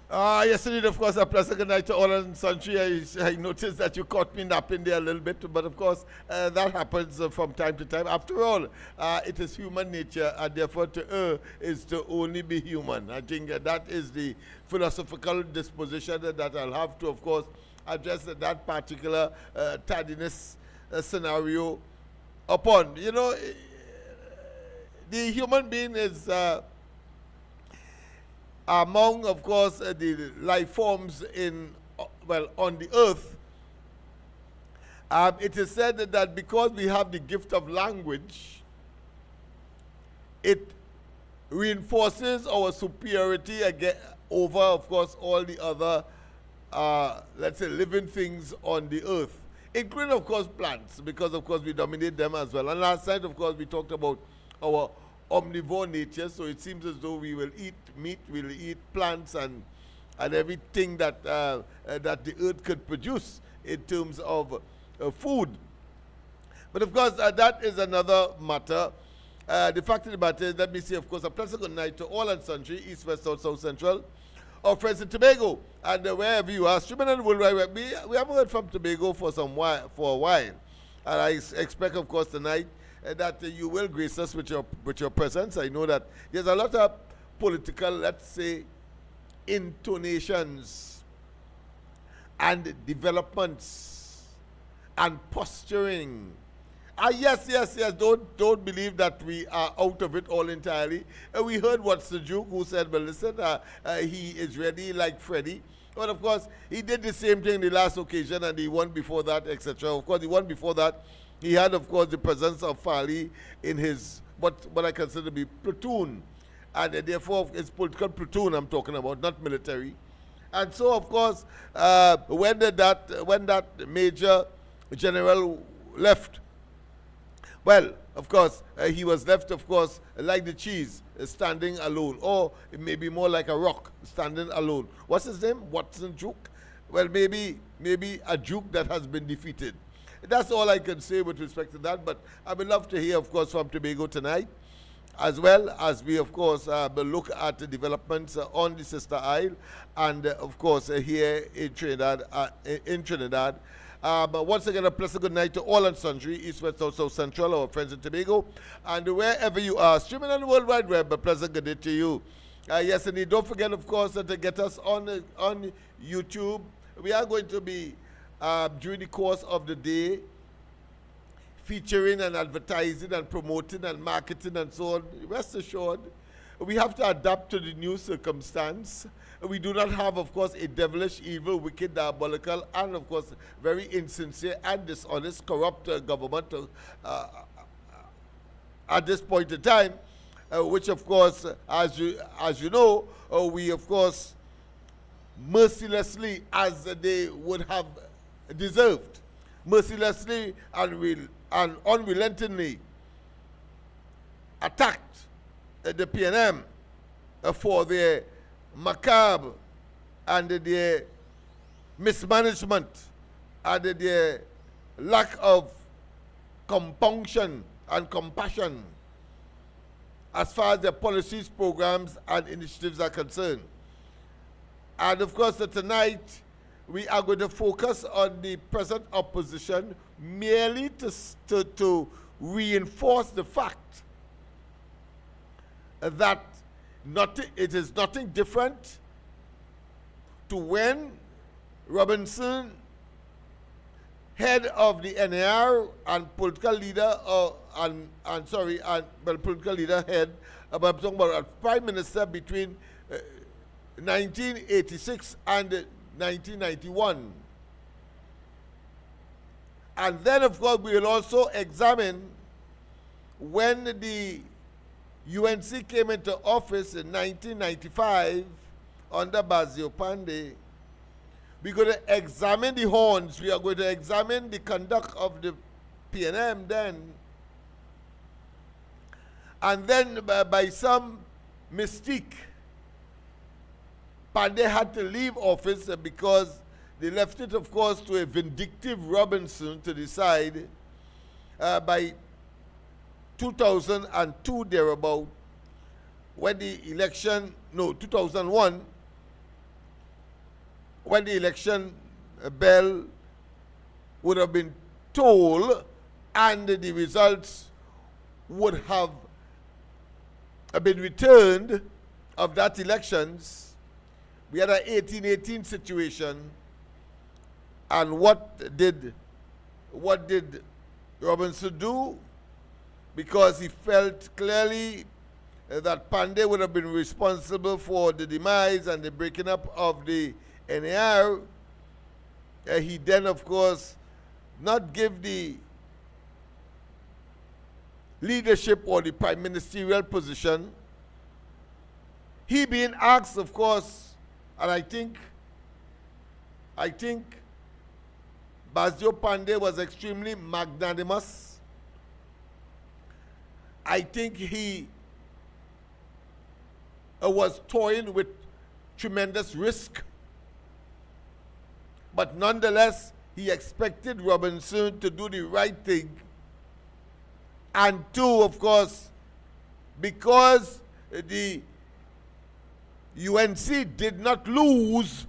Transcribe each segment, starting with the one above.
Yes, indeed, of course, a pleasant good night to all and sundry. I noticed that you caught me napping there a little bit, but of course, that happens from time to time. After all, it is human nature, and therefore to err is to only be human. I think that is the philosophical disposition that I'll have to, of course, address that particular tardiness scenario upon. You know, the human being is among, of course, the life forms in, well, on the earth. It is said that because we have the gift of language, it reinforces our superiority over, of course, all the other, let's say, living things on the earth, including, of course, plants, because, of course, we dominate them as well. And last night, of course, we talked about our omnivore nature, so it seems as though we will eat meat, we'll eat plants and everything that that the earth could produce in terms of food. But of course, that is another matter. The fact of the matter is, let me say, of course, a pleasant good night to all and sundry, East, West, South, South Central, our friends in Tobago, and wherever you are, streaming on the World Wide Web. We haven't heard from Tobago for a while, and I expect, of course, tonight that you will grace us with your presence. I know that there's a lot of political, let's say, intonations and developments and posturing. Yes. Don't believe that we are out of it all entirely. We heard what Sejuk, who said, well, listen, he is ready like Freddie. But of course, he did the same thing the last occasion, and the one before that, etc. Of course, the one before that, he had, of course, the presence of Farley in his, what I consider to be platoon. And therefore, it's political platoon I'm talking about, not military. And so, of course, when that major general left, well, of course, he was left, of course, like the cheese, standing alone. Or it may be more like a rock, standing alone. What's his name? Watson Duke? Well, maybe a Duke that has been defeated. That's all I can say with respect to that, but I would love to hear, of course, from Tobago tonight, as well as we, of course, look at the developments on the Sister Isle, and, of course, here in Trinidad. But once again, a pleasant good night to all and sundry, East, West, South, South Central, our friends in Tobago, and wherever you are, streaming on the World Wide Web, a pleasant good day to you. Yes, indeed, don't forget, of course, to get us on YouTube. We are going to be during the course of the day, featuring and advertising and promoting and marketing and so on. Rest assured, we have to adapt to the new circumstance. We do not have, of course, a devilish, evil, wicked, diabolical, and, of course, very insincere and dishonest, corrupt government at this point in time, which, of course, as you know, we, of course, mercilessly, as they would have deserved, mercilessly and unrelentingly attacked the PNM for their macabre and their mismanagement and their lack of compunction and compassion as far as their policies, programs, and initiatives are concerned. And of course, tonight, we are going to focus on the present opposition merely to reinforce the fact that it is nothing different to when Robinson, head of the NAR and political leader, political leader head, but I'm talking about a prime minister between 1986 and 1991. And then, of course, we will also examine when the UNC came into office in 1995 under Bazio Pandey. We're going to examine the horns. We are going to examine the conduct of the PNM then. And then by some mystique, Pandey had to leave office because they left it, of course, to a vindictive Robinson to decide by 2002 thereabout, when the election, no, 2001, when the election bell would have been tolled and the results would have been returned of that elections, we had an 1818 situation. And what did Robinson do? Because he felt clearly that Pandey would have been responsible for the demise and the breaking up of the NAR, he then, of course, not give the leadership or the prime ministerial position. He being asked, of course, and I think Basdio Pandey was extremely magnanimous. I think he was toying with tremendous risk. But nonetheless, he expected Robinson to do the right thing. And two, of course, because the UNC did not lose,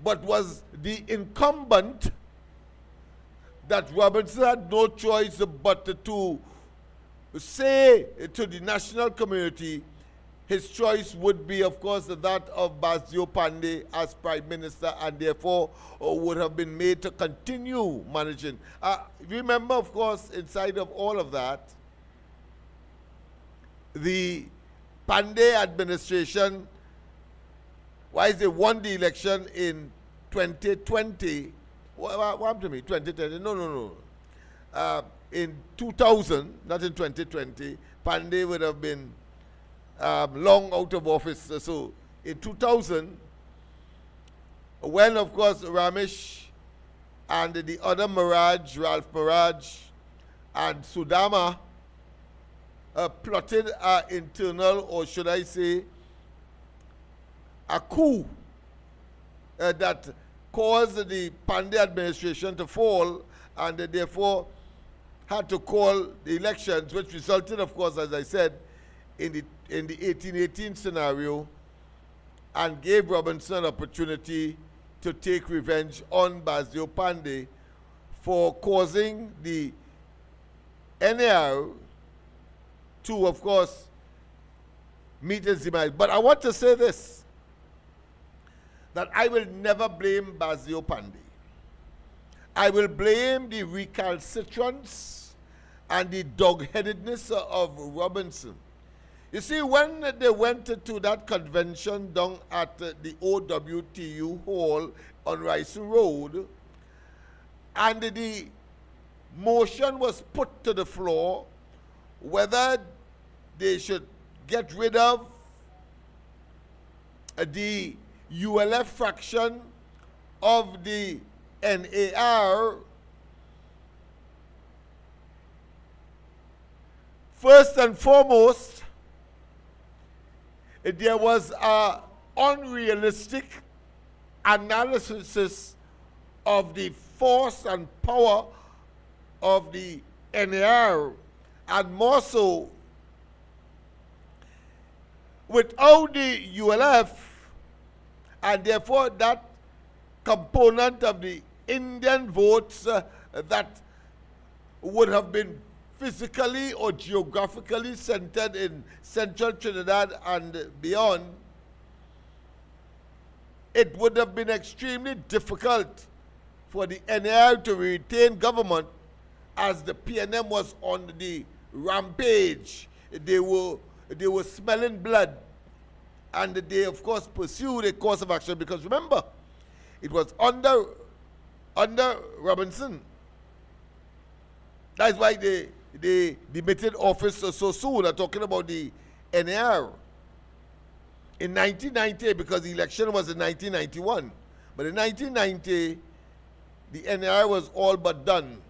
but was the incumbent, that Robinson had no choice but to say to the national community his choice would be, of course, that of Basdio Pandey as Prime Minister, and therefore would have been made to continue managing. Remember, of course, inside of all of that, the Pandey administration, why they won the election in 2020, what happened to me? 2020? No. In 2000, not in 2020, Pandey would have been long out of office. So in 2000, when, of course, Ramesh and the other Ralph Maraj and Sudama plotted an internal, or should I say, a coup that caused the Pandey administration to fall, and they therefore had to call the elections, which resulted, of course, as I said, in the 1818 scenario, and gave Robinson an opportunity to take revenge on Basdio Pandey for causing the NAR to, of course, meet its demise. But I want to say this, that I will never blame Basdio Pandey. I will blame the recalcitrance and the dog-headedness of Robinson. You see, when they went to that convention down at the OWTU Hall on Rice Road, and the motion was put to the floor whether they should get rid of the ULF fraction of the NAR, first and foremost, there was an unrealistic analysis of the force and power of the NAR, and more so, without the ULF, and therefore that component of the Indian votes that would have been physically or geographically centered in central Trinidad and beyond, it would have been extremely difficult for the NAR to retain government, as the PNM was on the rampage. They were smelling blood, and they, of course, pursued a course of action, because remember, it was under Robinson. That's why they demitted office so soon. I'm talking about the NAR. In 1990, because the election was in 1991, but in 1990, the NAR was all but done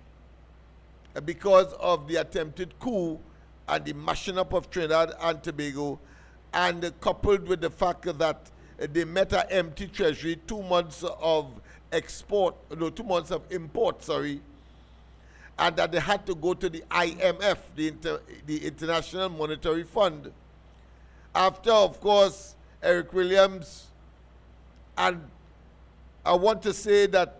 because of the attempted coup and the mashing up of Trinidad and Tobago, and coupled with the fact that they met an empty treasury, 2 months of import, and that they had to go to the IMF, the International Monetary Fund. After, of course, Eric Williams and I want to say that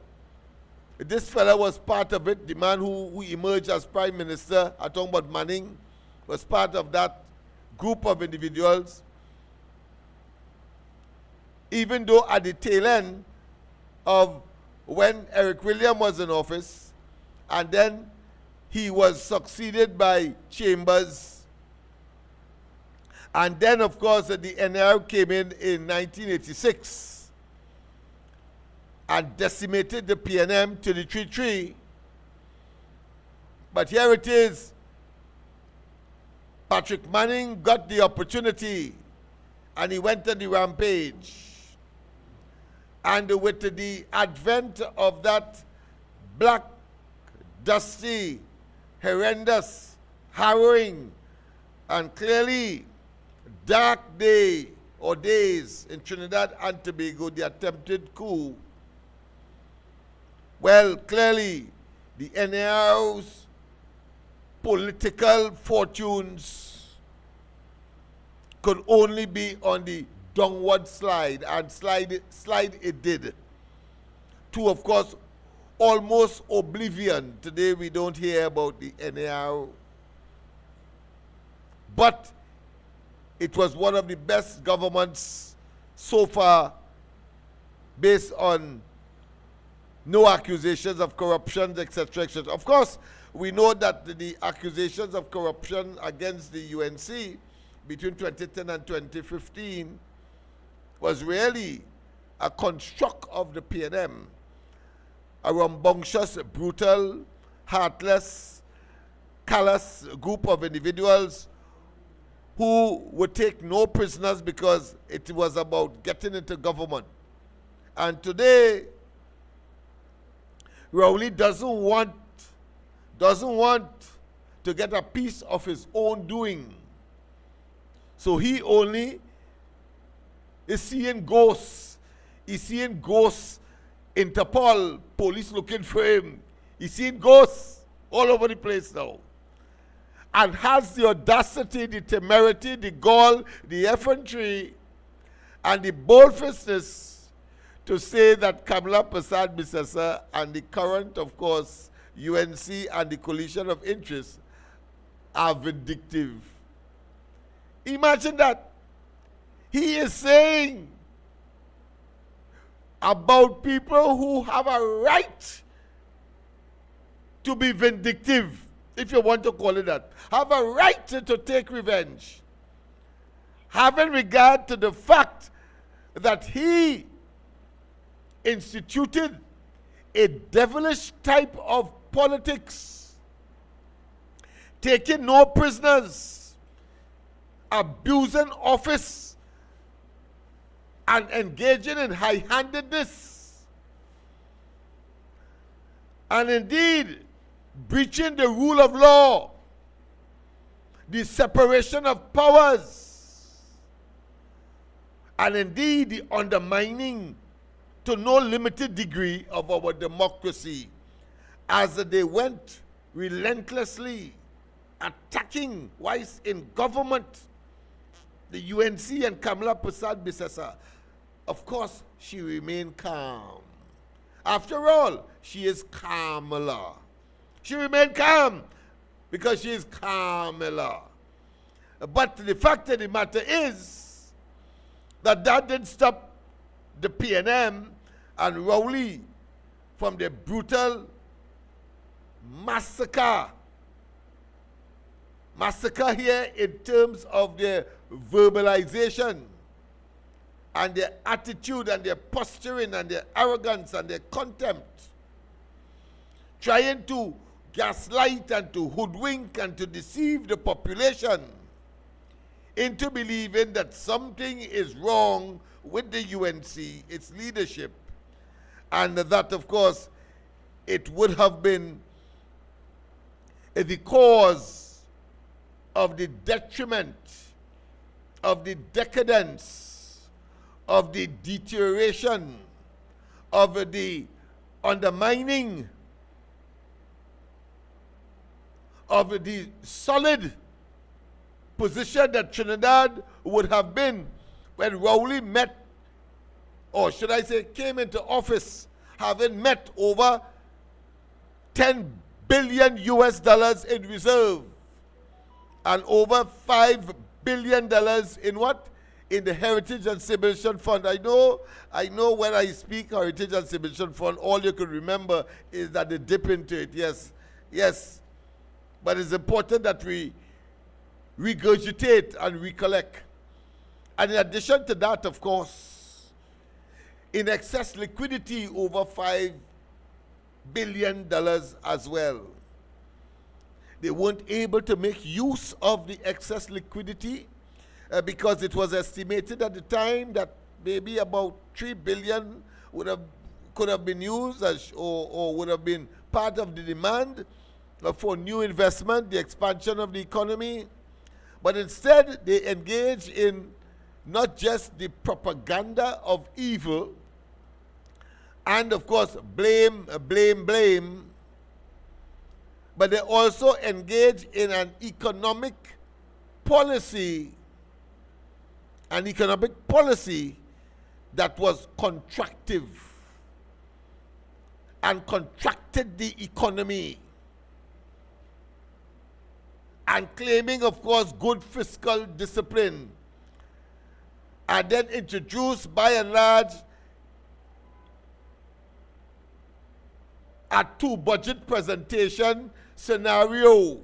this fella was part of it. The man who emerged as Prime Minister, I'm talking about Manning, was part of that group of individuals. Even though at the tail end of when Eric Williams was in office, and then he was succeeded by Chambers, and then of course the NRA came in 1986 and decimated the PNM to the tree. But here it is, Patrick Manning got the opportunity and he went on the rampage. And with the advent of that black, dusty, horrendous, harrowing, and clearly dark day or days in Trinidad and Tobago, the attempted coup, well, clearly the NRO's political fortunes could only be on the downward slide, and slide it did, to, of course, almost oblivion. Today we don't hear about the NAR. But it was one of the best governments so far, based on no accusations of corruption, etc., etc. Of course, we know that the accusations of corruption against the UNC between 2010 and 2015 was really a construct of the PNM, a rambunctious, brutal, heartless, callous group of individuals who would take no prisoners because it was about getting into government. And today, Rowley doesn't want to get a piece of his own doing. So he only is seeing ghosts. He's seeing ghosts. Interpol, police looking for him. He's seeing ghosts all over the place now. And has the audacity, the temerity, the gall, the effrontery, and the boldfastness to say that Kamala Prasad Bissessa and the current, of course, UNC and the coalition of interests are vindictive. Imagine that. He is saying about people who have a right to be vindictive, if you want to call it that, have a right to take revenge, having regard to the fact that he instituted a devilish type of politics, taking no prisoners, abusing office, and engaging in high-handedness, and indeed breaching the rule of law, the separation of powers, and indeed the undermining to no limited degree of our democracy, as they went relentlessly attacking whilst in government the UNC and Kamala Prasad Bissessa. Of course, she remained calm. After all, she is Kamala. She remained calm because she is Kamala. But the fact of the matter is that didn't stop the PNM and Rowley from the brutal massacre here in terms of their verbalization and their attitude and their posturing and their arrogance and their contempt, trying to gaslight and to hoodwink and to deceive the population into believing that something is wrong with the UNC, its leadership, and that, of course, it would have been the cause of the detriment, of the decadence, of the deterioration, of the undermining of the solid position that Trinidad would have been when Rowley met or should I say came into office having met over 10 billion US dollars in reserve and over $5 billion in what? In the Heritage and Civilization Fund. I know when I speak Heritage and Civilization Fund, all you can remember is that they dip into it. Yes, yes. But it's important that we regurgitate and recollect. And in addition to that, of course, in excess liquidity over $5 billion as well. They weren't able to make use of the excess liquidity because it was estimated at the time that maybe about $3 billion could have been used or would have been part of the demand for new investment, the expansion of the economy. But instead, they engage in not just the propaganda of evil and, of course, blame, but they also engage in an economic policy that was contractive and contracted the economy, and claiming, of course, good fiscal discipline, and then introduced by and large a 2 budget presentation scenario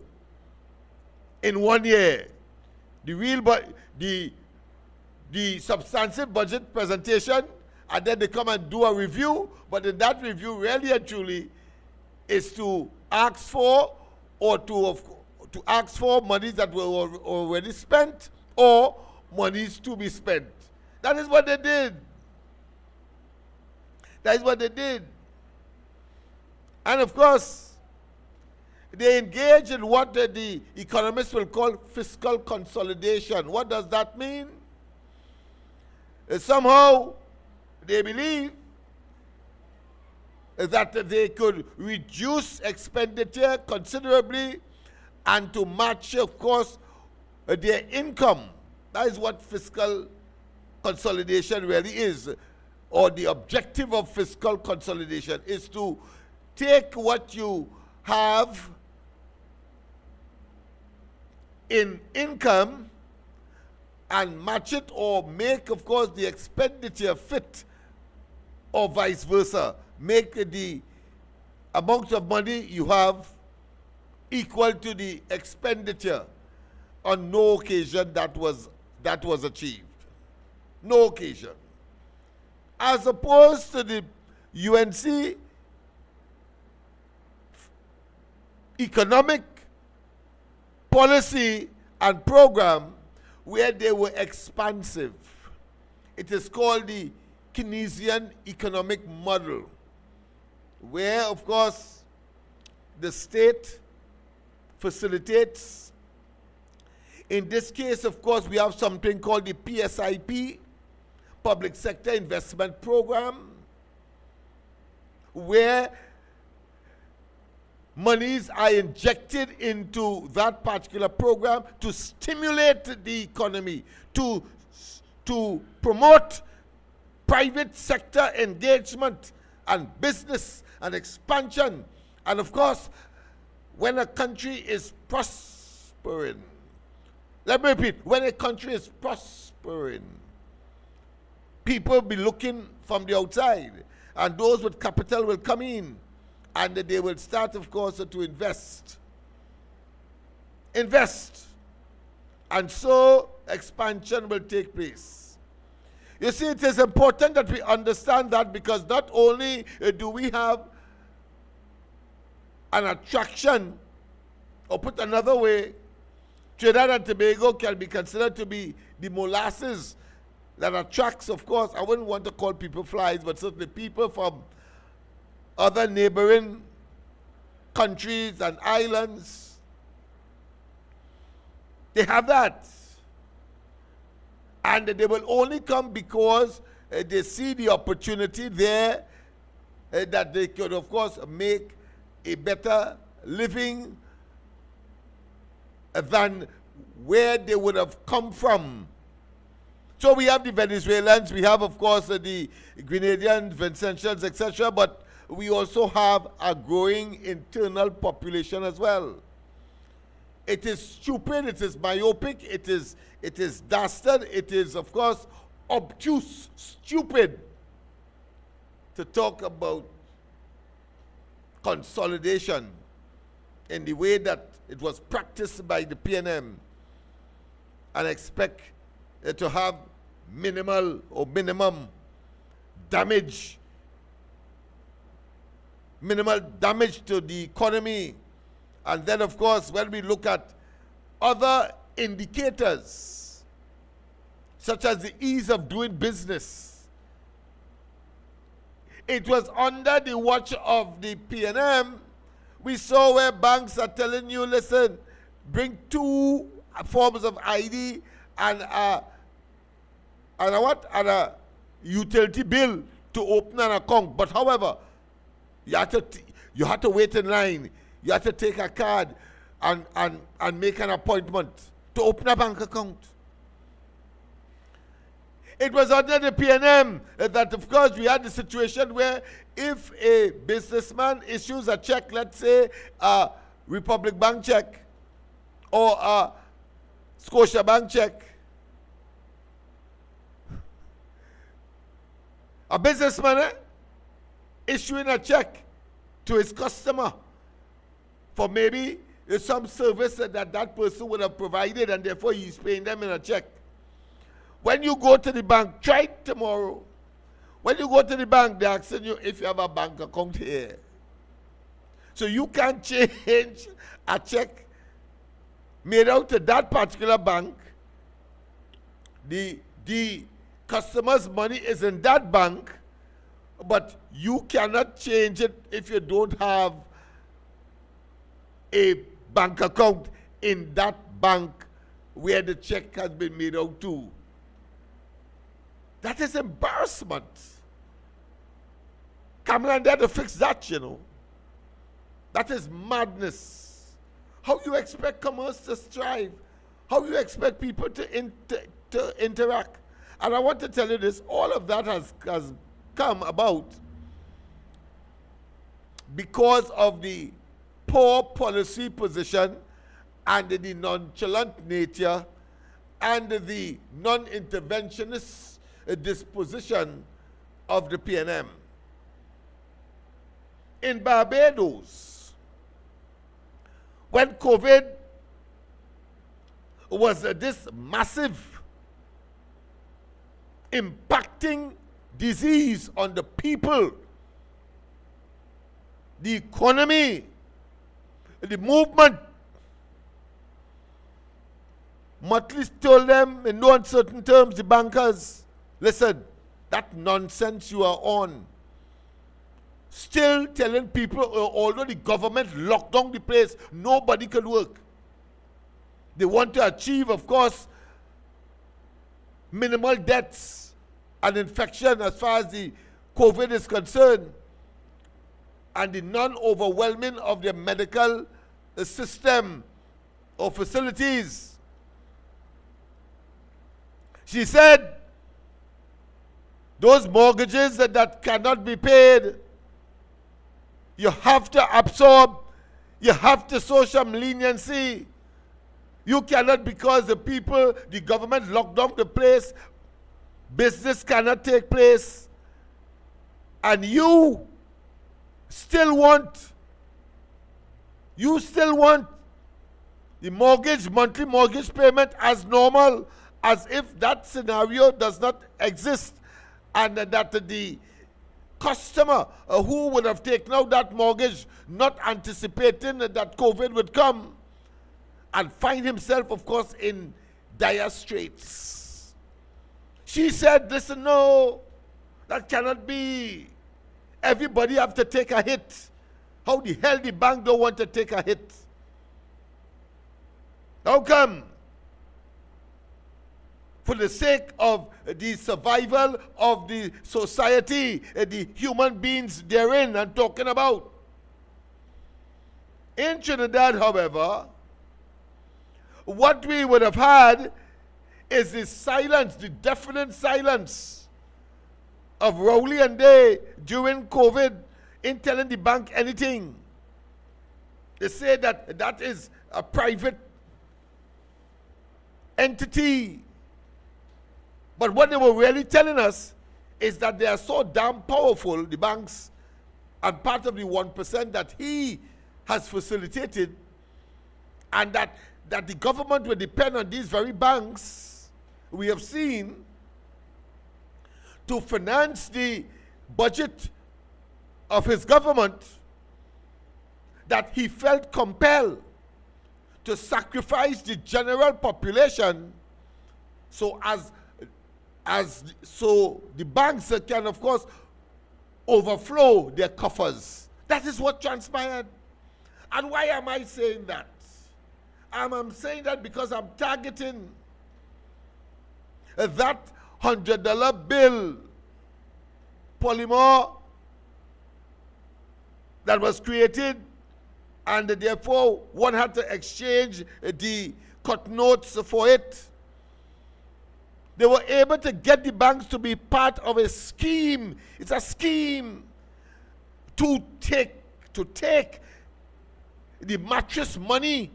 in 1 year. The substantive budget presentation, and then they come and do a review, but in that review really and truly is to ask for or to ask for monies that were already spent or monies to be spent. That is what they did. That is what they did. And of course, they engage in what the economists will call fiscal consolidation. What does that mean? Somehow they believe that they could reduce expenditure considerably and to match, of course, their income. That is what fiscal consolidation really is, or the objective of fiscal consolidation is to take what you have in income and match it or make, of course, the expenditure fit, or vice versa. Make the amount of money you have equal to the expenditure. On no occasion that was achieved. No occasion. As opposed to the UNC economic policy and program, where they were expansive. It is called the Keynesian economic model, where, of course, the state facilitates. In this case, of course, we have something called the PSIP, Public Sector Investment Program, where monies are injected into that particular program to stimulate the economy, to promote private sector engagement and business and expansion. And of course, when a country is prospering, let me repeat, when a country is prospering, people be looking from the outside, and those with capital will come in, and they will start, of course, to invest. And so expansion will take place. You see, it is important that we understand that, because not only do we have an attraction, or put another way, Trinidad and Tobago can be considered to be the molasses that attracts, of course, I wouldn't want to call people flies, but certainly people from other neighboring countries and islands. They have that. And they will only come because they see the opportunity there that they could, of course, make a better living than where they would have come from. So we have the Venezuelans, we have, of course, the Grenadians, Vincentians, etc., but we also have a growing internal population as well. It is stupid, it is myopic, it is dastard, it is, of course, obtuse, stupid to talk about consolidation in the way that it was practiced by the PNM and expect it to have minimal or minimum damage, minimal damage to the economy. And then, of course, when we look at other indicators, such as the ease of doing business, it was under the watch of the PNM. We saw where banks are telling you, listen, bring 2 forms of ID and a utility bill to open an account. But however, you had to wait in line. You have to take a card and make an appointment to open a bank account. It was under the PNM that, of course, we had the situation where if a businessman issues a check, let's say a Republic Bank check or a Scotia Bank check, a businessman issuing a check to his customer for maybe some service that person would have provided, and therefore he's paying them in a check. When you go to the bank, try it tomorrow. When you go to the bank, they're asking you if you have a bank account here. So you can't change a check made out to that particular bank. The customer's money is in that bank, but you cannot change it if you don't have a bank account in that bank where the check has been made out to. That is embarrassment. Come there to fix that, you know. That is madness. How you expect commerce to strive? How you expect people to interact? And I want to tell you this, all of that has come about because of the poor policy position and the nonchalant nature and the non-interventionist disposition of the PNM. In Barbados, when COVID was this massive impacting disease on the people, the economy, the movement, Motley told them in no uncertain terms, the bankers, listen, that nonsense you are on, still telling people, although the government locked down the place, nobody can work. They want to achieve, of course, minimal deaths and infection as far as the COVID is concerned, and the non-overwhelming of the medical system or facilities. She said, those mortgages that cannot be paid, you have to absorb, you have to show some leniency. You cannot, because the government locked down the place, business cannot take place, and you still want the monthly mortgage payment as normal, as if that scenario does not exist, and that the customer who would have taken out that mortgage not anticipating that COVID would come and find himself, of course, in dire straits. She said, listen, no, that cannot be. Everybody have to take a hit. How the hell the bank don't want to take a hit? How come? For the sake of the survival of the society, the human beings therein I'm talking about. In Trinidad, however, what we would have had is the silence, the deafening silence of Rowley and Day during COVID in telling the bank anything. They say that that is a private entity. But what they were really telling us is that they are so damn powerful, the banks, and part of the 1% that he has facilitated, and that the government will depend on these very banks, we have seen, to finance the budget of his government, that he felt compelled to sacrifice the general population so the banks can, of course, overflow their coffers. That is what transpired. And why am I saying that? I'm saying that because I'm targeting that $100 bill polymer that was created, and therefore one had to exchange the cut notes for it. They were able to get the banks to be part of a scheme. It's a scheme to take the mattress money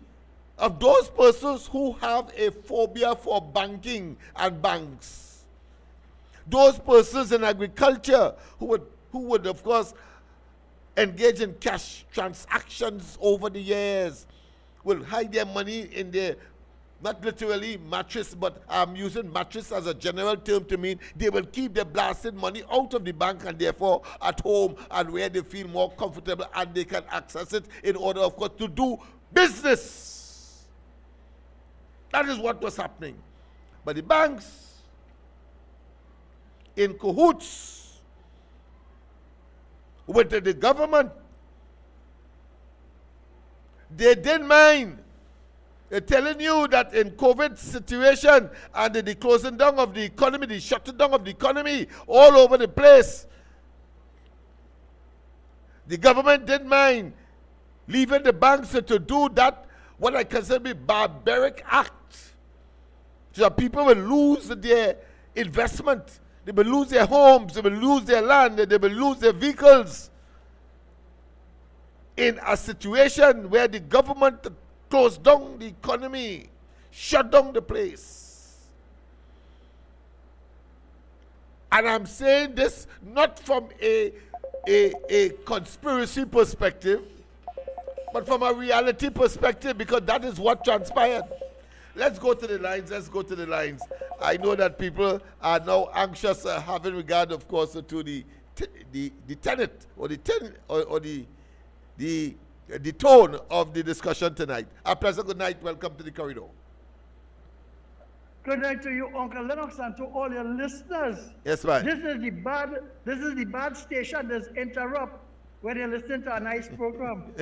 of those persons who have a phobia for banking and banks. Those persons in agriculture who would of course engage in cash transactions over the years, will hide their money in their, not literally mattress, but I'm using mattress as a general term to mean they will keep their blasted money out of the bank and therefore at home and where they feel more comfortable and they can access it in order, of course, to do business. That is what was happening. But the banks, in cahoots with the government, they didn't mind telling you that in COVID situation and the closing down of the economy, the shutting down of the economy all over the place, the government didn't mind leaving the banks to do that, what I consider to be barbaric act. So that people will lose their investment, they will lose their homes, they will lose their land, they will lose their vehicles. In a situation where the government closed down the economy, shut down the place. And I'm saying this not from a conspiracy perspective, but from a reality perspective, because that is what transpired. Let's go to the lines. Let's go to the lines. I know that people are now anxious, having regard, of course, to the tenet or the tone of the discussion tonight. A pleasant good night. Welcome to the corridor. Good night to you, Uncle Lennox, and to all your listeners. Yes, ma'am. This is the bad station that's interrupt when you listen to a nice program.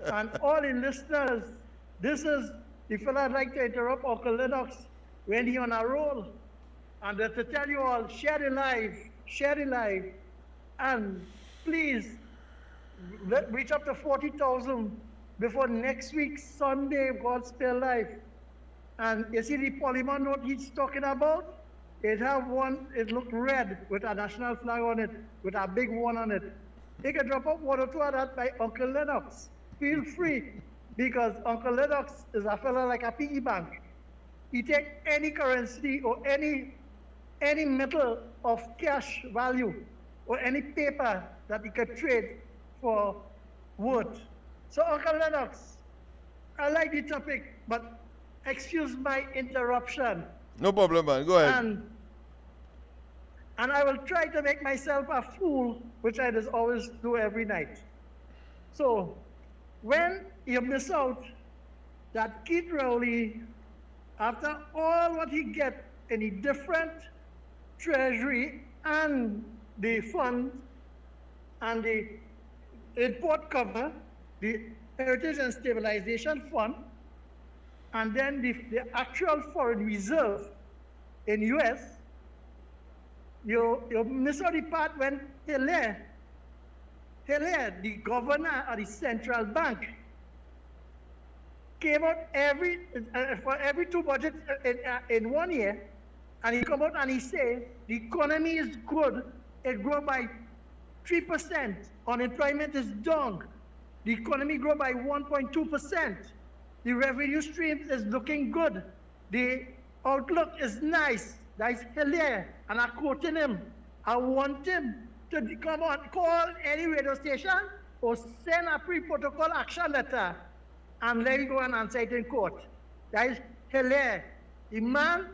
And all the listeners, this is the fella I'd like to interrupt, Uncle Lennox, when he on a roll. And to tell you all, share the live, and please reach up to 40,000 before next week, Sunday, God's Spare Life. And you see the polymer note he's talking about? It looked red with a national flag on it, with a big one on it. You can drop up one or two of that by Uncle Lennox. Feel free, because Uncle Lennox is a fella like a piggy bank. He take any currency or any metal of cash value or any paper that he could trade for worth. So Uncle Lennox, I like the topic, but excuse my interruption. No problem, man. Go ahead. And I will try to make myself a fool, which I just always do every night. So when you miss out that Keith Rowley, after all what he get in the different treasury and the fund and the import cover, the Heritage and Stabilization Fund, and then the actual foreign reserve in US, you miss out the part when Hilaire, the governor of the central bank, came out for every two budgets in 1 year, And he come out and he say, the economy is good, it grow by 3%, unemployment is down, the economy grow by 1.2%, the revenue stream is looking good, the outlook is nice, that's hilarious, and I quoting him, I want him to come on, call any radio station or send a pre-protocol action letter and let me go and answer it in court. That is hilarious. The man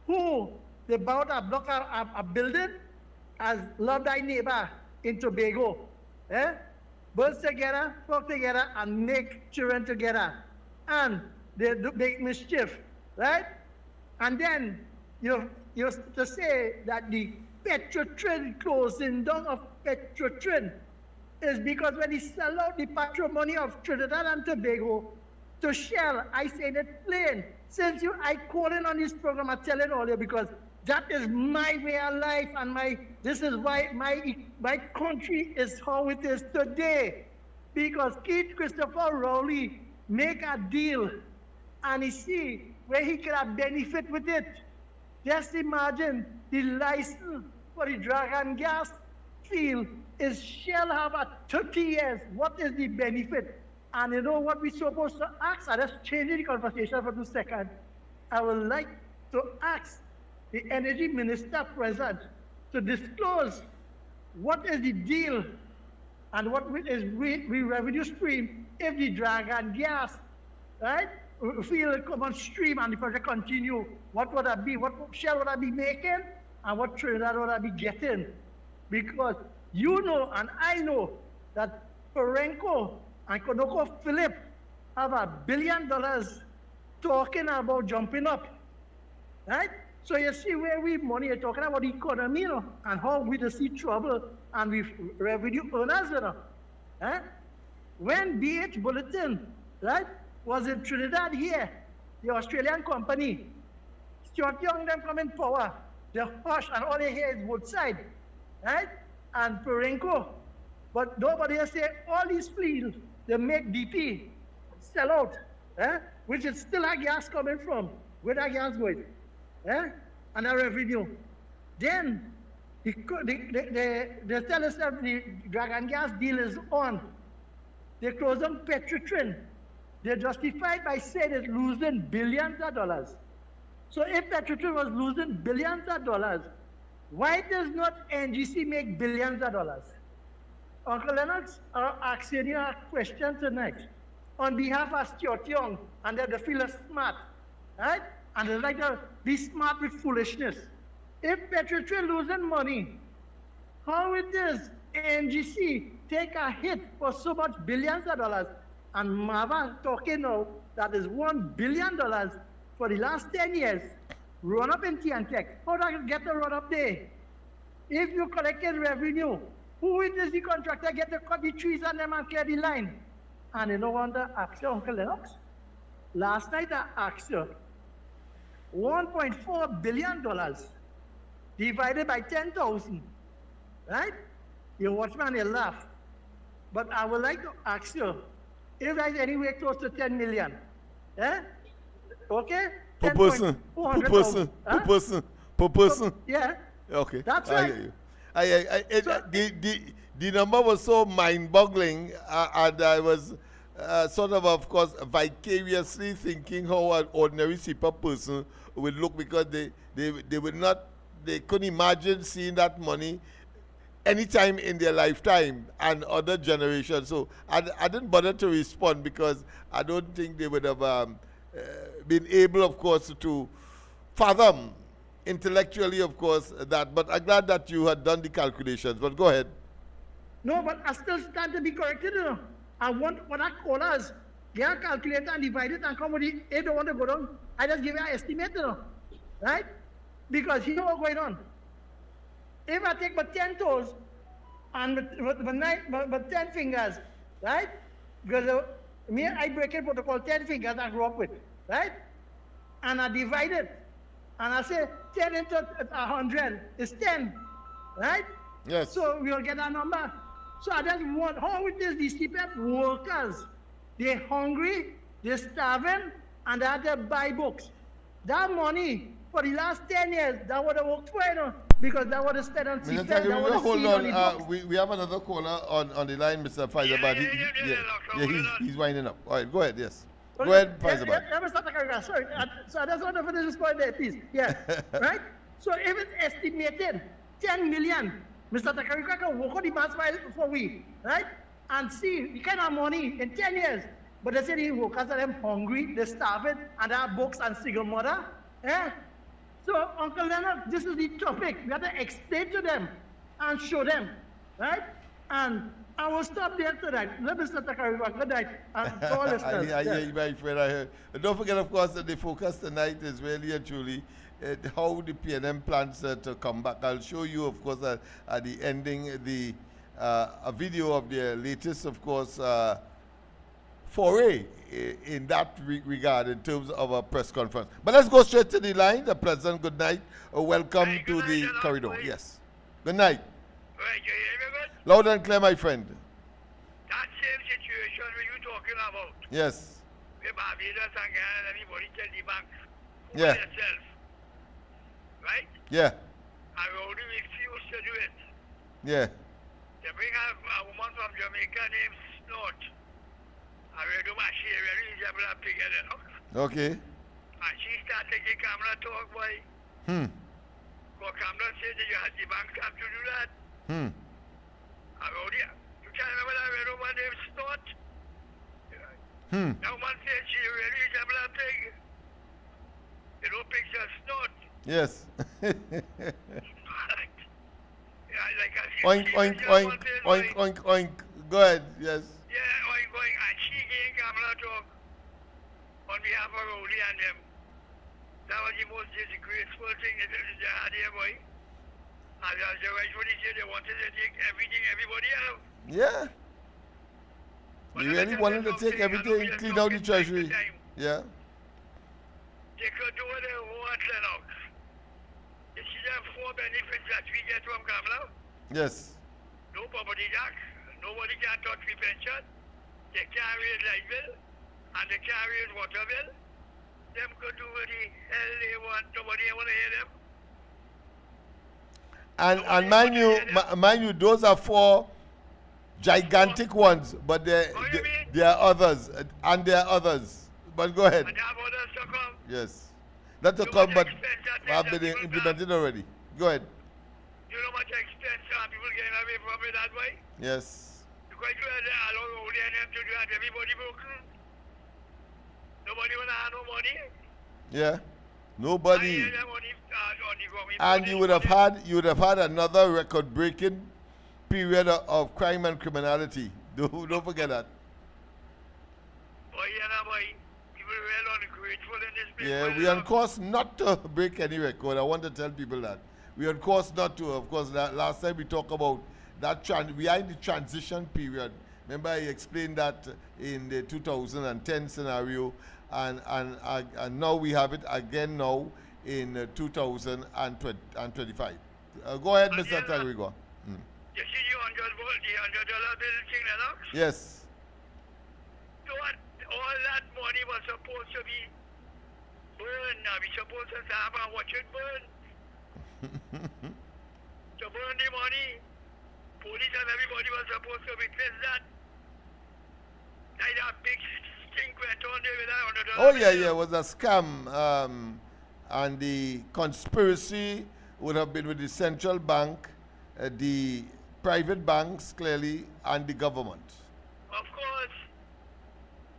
who they bought a block a building as Love Thy Neighbor in Tobago. Eh? Birds together, talk together, and make children together. And they do make mischief, right? And then you to say that the Petrotrin closing down of Petrotrin is because when he sell out the patrimony of Trinidad and Tobago to Shell, I say it plain. Since I calling on this program, I tell it all you because that is my way of life, and this is why my country is how it is today. Because Keith Christopher Rowley make a deal, and he see where he could have benefit with it. Just imagine the license for the Dragon gas field is Shell have a 30 years. What is the benefit? And you know what we're supposed to ask? I just changing the conversation for 2 seconds. I would like to ask the energy minister present to disclose what is the deal and what is we revenue stream if the Dragon gas, right, field come on stream and the project continue. What would that be? What Shell would I be making? And what Trinidad would I be getting? Because you know and I know that Perenco and ConocoPhillips have $1 billion talking about jumping up, right? So you see where we money are talking about the economy, you know, and how we just see trouble and we revenue earners, you know. Eh? When BH Bulletin, right, was in Trinidad here, the Australian company, Stuart Young them come in power, the hush and all they hear is Woodside, right? And Perenco. But nobody has said all these fields, they make DP, sell out, which is still a gas coming from. Where that gas going? And a revenue. Then they tell us that the Dragon gas deal is on. They close on Petrotrin. They're justified by saying it's losing billions of dollars. So if Petrotrin was losing billions of dollars, why does not NGC make billions of dollars? Uncle Lennox, I'm asking you a question tonight on behalf of Stuart Young, and they feel smart, right? And they like to be smart with foolishness. If Petrotrin losing money, how it is NGC take a hit for so much billions of dollars, and Mava talking now that is $1 billion for the last 10 years, run up in TNTech. How do I get the run up there? If you collected revenue, who is the contractor get to cut the trees and them and clear the line? And you know what I asked you, Uncle Lennox? Last night I asked you, $1.4 billion divided by 10,000, right? You watch me and you laugh. But I would like to ask you, if there's anywhere close to 10 million, okay? Per person, per person, per person, per person. Yeah. Okay. That's right. right. The number was so mind-boggling, and I was sort of course, vicariously thinking how an ordinary super person would look, because they couldn't imagine seeing that money anytime in their lifetime and other generations. So I didn't bother to respond because I don't think they would have been able, of course, to fathom intellectually, of course, that. But I'm glad that you had done the calculations. But go ahead. No, but I still stand to be corrected, you know. I want what I call us, get a calculator and divide it and come with it. If they want to go down, I just give you an estimate, you know, right? Because you know what's going on. If I take my 10 toes and with 10 fingers, right? Because I break it protocol 10 fingers I grew up with, right? And I divide it. And I say 10 into 100 is 10, right? Yes. So we'll get a number. So I just want, how it is these people workers? They're hungry, they're starving, and they have to buy books. That money for the last 10 years, that would have worked for, you know, because that would have stayed on Mr. seatbelt, Tagri, that would have hold seen on the on. books. We have another caller on the line, Mr. Faizabad. He's winding up. All right, go ahead, yes. Go ahead, Faizabad. Let me start the career. Sorry. So I just want to finish this point there, please. Yeah. Right? So if it's estimated 10 million, Mr. Takarika can work on the mass file for we, right? And see the kind of money in 10 years. But they say the workers are them hungry, they're starving, and they have books and single mother. Eh? So, Uncle Lennox, this is the topic. We have to explain to them and show them, right? And I will stop there tonight. Let Mr. Takarika, good night. And all listeners. I hear you, my friend. I heard. Don't forget, of course, that the focus tonight is really and truly how the PNM plans to come back. I'll show you, of course, at the ending, a video of their latest, of course, foray in that regard in terms of a press conference. But let's go straight to the line. The President, good night. Welcome to the corridor. Yes. Good night. Right, you hear me good? Loud and clear, my friend. That same situation where you talking about, Yes. where Barbados and Ghana, everybody tell the bank, Yeah. yourself, right? Yeah. And we only refuse to do it. Yeah. They bring a woman from Jamaica named Snort. And we do my share very reasonable together, no? Okay. And she start taking camera talk, boy. Go camera say that you had the bank have to do that. And you can't remember that we woman named Snort? That woman said she very reasonable thing. You know, picture Snort. Yes. Yeah, like I Oink, oink, oink, oink, oink, oink. Go ahead. Yes. Yeah, oink, oink. And she gave camera talk on behalf of Rowley and them. That was the most disgraceful thing that they had here, boy. And as the rightfully said, they wanted to take everything, everybody else. Yeah. You really wanted to take everything, clean out the treasury. Yeah. They could do what they want, Lennox. You see them 4 benefits that we get from Kamla? Yes. No property tax, nobody can touch the pension, they can't raise light bill, and they can't raise water bill. Them could do what the hell they want, nobody want to hear them. And mind you, those are 4 gigantic ones, but there are others, and there are others. But go ahead. And they have others to come. Yes. That to come, but have been implemented already. Go ahead. You know how much expense people getting away from it that way? Yes. Because you had allow only them to do that, everybody broken. Nobody want to have no money. Yeah. Nobody. And money, And you would have had another record-breaking period of crime and criminality. Don't forget that. Boy, boy. People are well ungrateful in this place. Yeah, we are on course not to break any record. I want to tell people that. We are on course not to. Of course, last time we talked about that, we are in the transition period. Remember, I explained that in the 2010 scenario, and now we have it again now in 2025. Go ahead, Mr. Tagrigo. You see the $100 bill thing, Lennox? Yes. All that money was supposed to be burned. Now we're supposed to have and watch it burn. To burn the money. Police and everybody was supposed to witness that. Like that big stink went on there with that $100 Oh, bill. yeah, it was a scam. And the conspiracy would have been with the central bank, the private banks, clearly, and the government. Of course.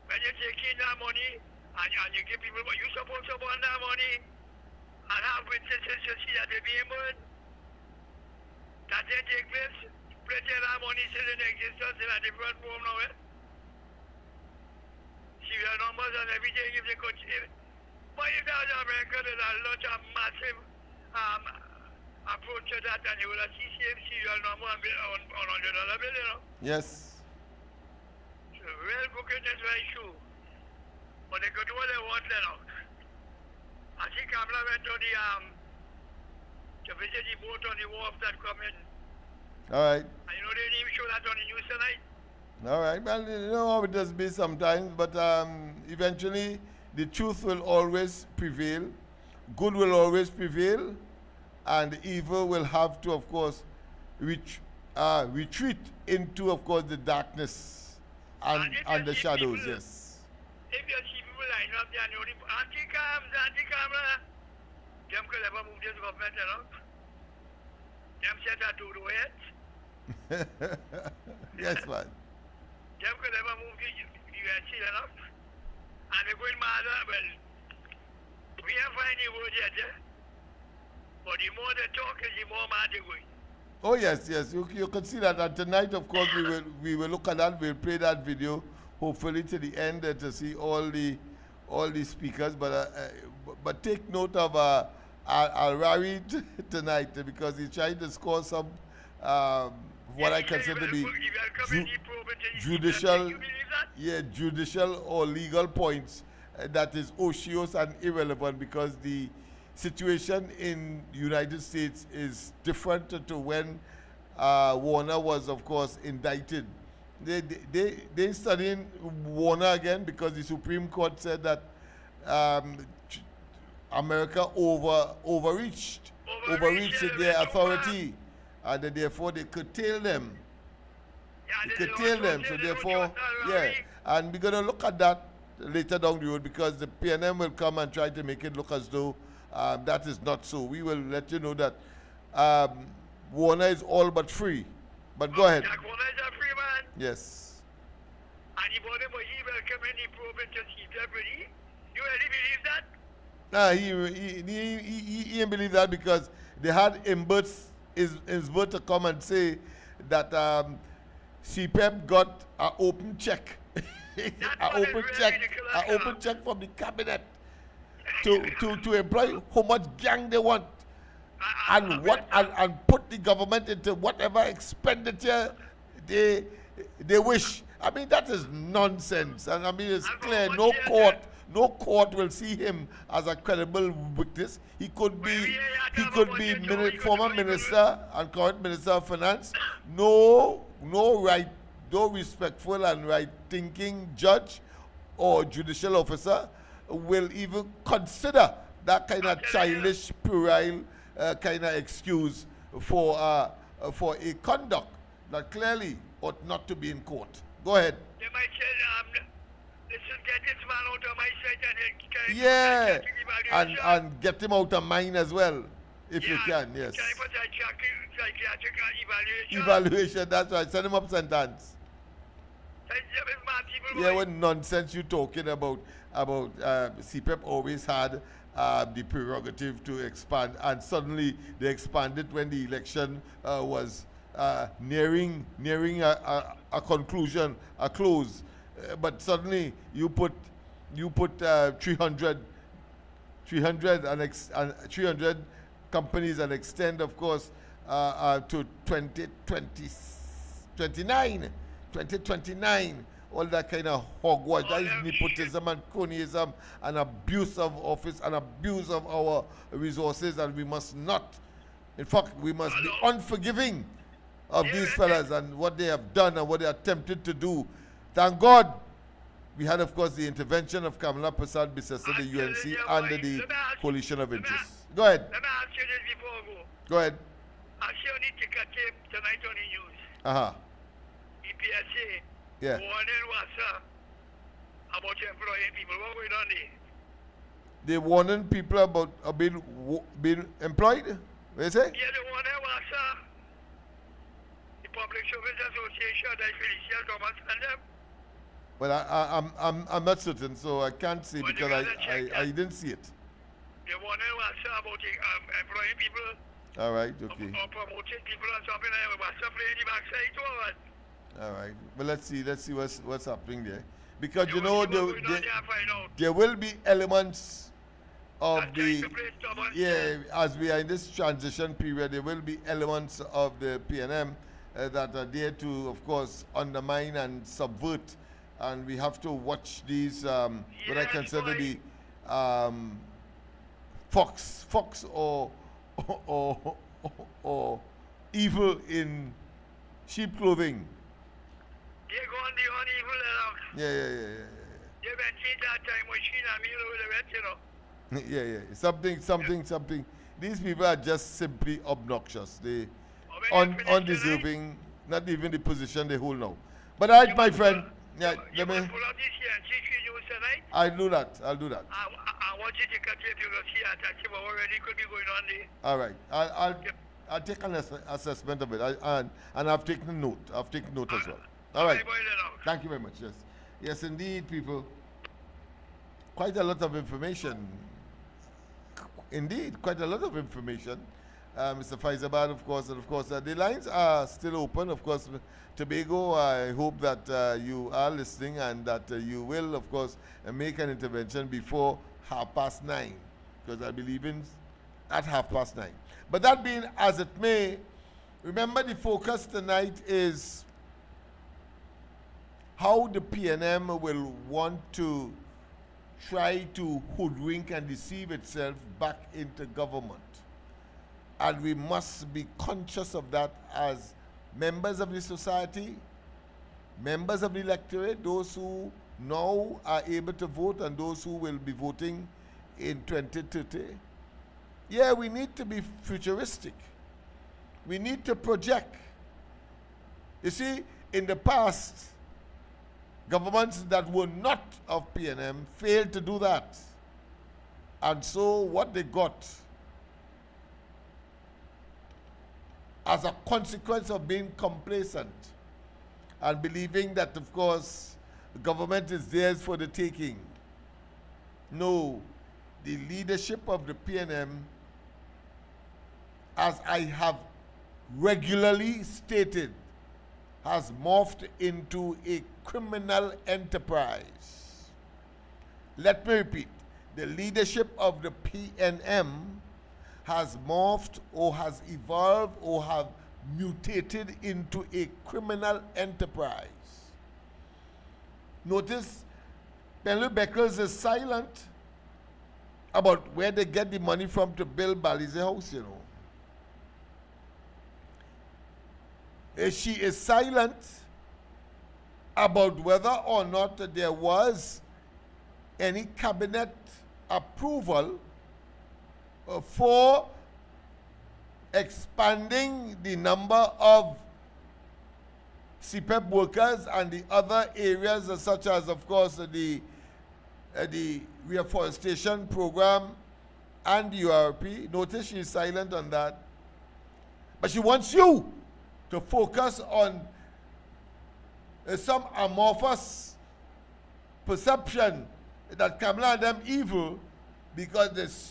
When you take in that money and you give people, but you're supposed to burn that money and have witnesses to see that they're being burned. That didn't take place. Plenty of that money still in existence in a different form now. Serial numbers and everything if they could. But if that was America, there's a lot of massive approach to that, and you will see same serial number on $100 bill, you know. Yes. Real cooking is very true. But they could do what they want, Lennox. I think Kamala went to to visit the boat on the wharf that come in. All right. And you know they didn't even show that on the news tonight. All right. Well, you know how it does be sometimes, but eventually the truth will always prevail. good will always prevail, and evil will have to, of course, retreat into, of course, the darkness and the shadows. Yes. If you see people line up there and only anti-camera, them could never move this government along. Them said that to do it. Yes, man. Them could never move the UNC enough. And they're going mad, well, we have any word yet, but the more they talk, the more mad they're going. Oh yes, yes. You can see that. And tonight, of course, we will look at that. We'll play that video, hopefully to the end, to see all the speakers. But take note of Al-Rari tonight, because he's trying to score some what I consider to be judicial or legal points that is ocious and irrelevant, because the situation in the United States is different to when Warner was, of course, indicted. They studying Warner again because the Supreme Court said that America overreached in their authority, and that therefore they curtail them. So therefore, yeah. And we're going to look at that later down the road, because the PNM will come and try to make it look as though that is not so. We will let you know that Warner is all but free. But go ahead. Jack Warner is a free man. Yes. And he will come in, he prove it to see everybody. You really believe that? He didn't believe that, because they had Imbert to come and say that CPEP got an open check. An open check from the cabinet to employ how much gang they want, and put the government into whatever expenditure they wish. I mean, that is nonsense. And I mean, it's clear no court will see him as a credible witness. He could be former minister and current minister of finance. No respectful and right-thinking judge or judicial officer will even consider that kind of childish, puerile kind of excuse for a conduct that clearly ought not to be in court. Go ahead. They might say, listen, get this man out of my sight and get him out of mine as well, if you can, yes. Can I put a psychiatric evaluation, that's right. Send him up sentence. Yeah, what nonsense you talking about CPEP always had the prerogative to expand, and suddenly they expanded when the election was nearing a conclusion, a close. But suddenly you put 300 companies and extend, of course, to 2029, all that kind of hogwash. That is nepotism and cronyism and abuse of office and abuse of our resources, and we must not. In fact, we must be unforgiving of these fellas and what they have done and what they attempted to do. Thank God we had, of course, the intervention of Kamala Prasad Bissesa, the UNC, under the coalition of interests. Go ahead. Let me ask you this before I go. Go ahead. I see only ticker tape tonight on the news. EPSA. Yeah. Warning was about employing people. What going on there? They're warning people about being employed? What you say? Yeah, the warning was the Public Service Association, that Felicia Thomas and them. Well, I'm not certain, so I can't say, Well, because I didn't see it. The warning was about employing people. All right, okay. Or promoting people and something like that. What's up in the backside to what? All right, but let's see what's happening there, because you know there will be elements of as we are in this transition period, there will be elements of the PNM that are there to, of course, undermine and subvert, and we have to watch these what I consider to be fox or evil in sheep clothing. They're going beyond evil enough. Yeah. They went in that time machine and me over the went, you know. Yeah. Something. These people are just simply obnoxious. They undeserving, not even the position they hold now. But all right, my friend. Yeah, You will pull up this here and see news tonight. I'll do that. I want you to come here to see and see what already could be going on there. All right. I'll take an assessment of it. And I've taken note. I've taken note as well. All right. Thank you very much. Yes. Yes, indeed, people. Quite a lot of information. Indeed, quite a lot of information. Mr. Faizabad, of course, and of course, the lines are still open. Of course, Tobago, I hope that you are listening and that you will, of course, make an intervention before 9:30, because I believe in at 9:30. But that being as it may, remember the focus tonight is how the PNM will want to try to hoodwink and deceive itself back into government. And we must be conscious of that as members of the society, members of the electorate, those who now are able to vote and those who will be voting in 2030. Yeah, we need to be futuristic. We need to project. You see, in the past, governments that were not of PNM failed to do that. And so what they got as a consequence of being complacent and believing that, of course, the government is theirs for the taking. No, the leadership of the PNM, as I have regularly stated, has morphed into a criminal enterprise. Let me repeat, the leadership of the PNM has morphed or has evolved or have mutated into a criminal enterprise. Notice, Penley Beckles is silent about where they get the money from to build Balize House, you know. She is silent about whether or not there was any cabinet approval for expanding the number of CPEP workers and the other areas such as, of course, the reforestation program and the URP. Notice she's silent on that. But she wants you to focus on some amorphous perception that Kamala and them evil because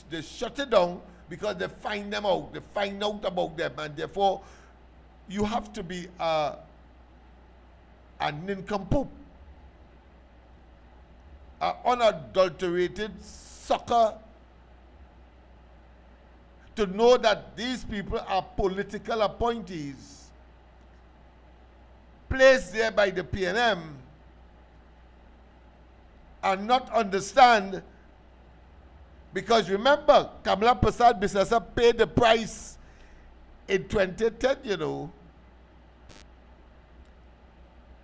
they shut it down because they find them out. They find out about them, and therefore you have to be a nincompoop, an unadulterated sucker to know that these people are political appointees placed there by the PNM and not understand, because remember, Kamala Prasad Bisasa paid the price in 2010, you know.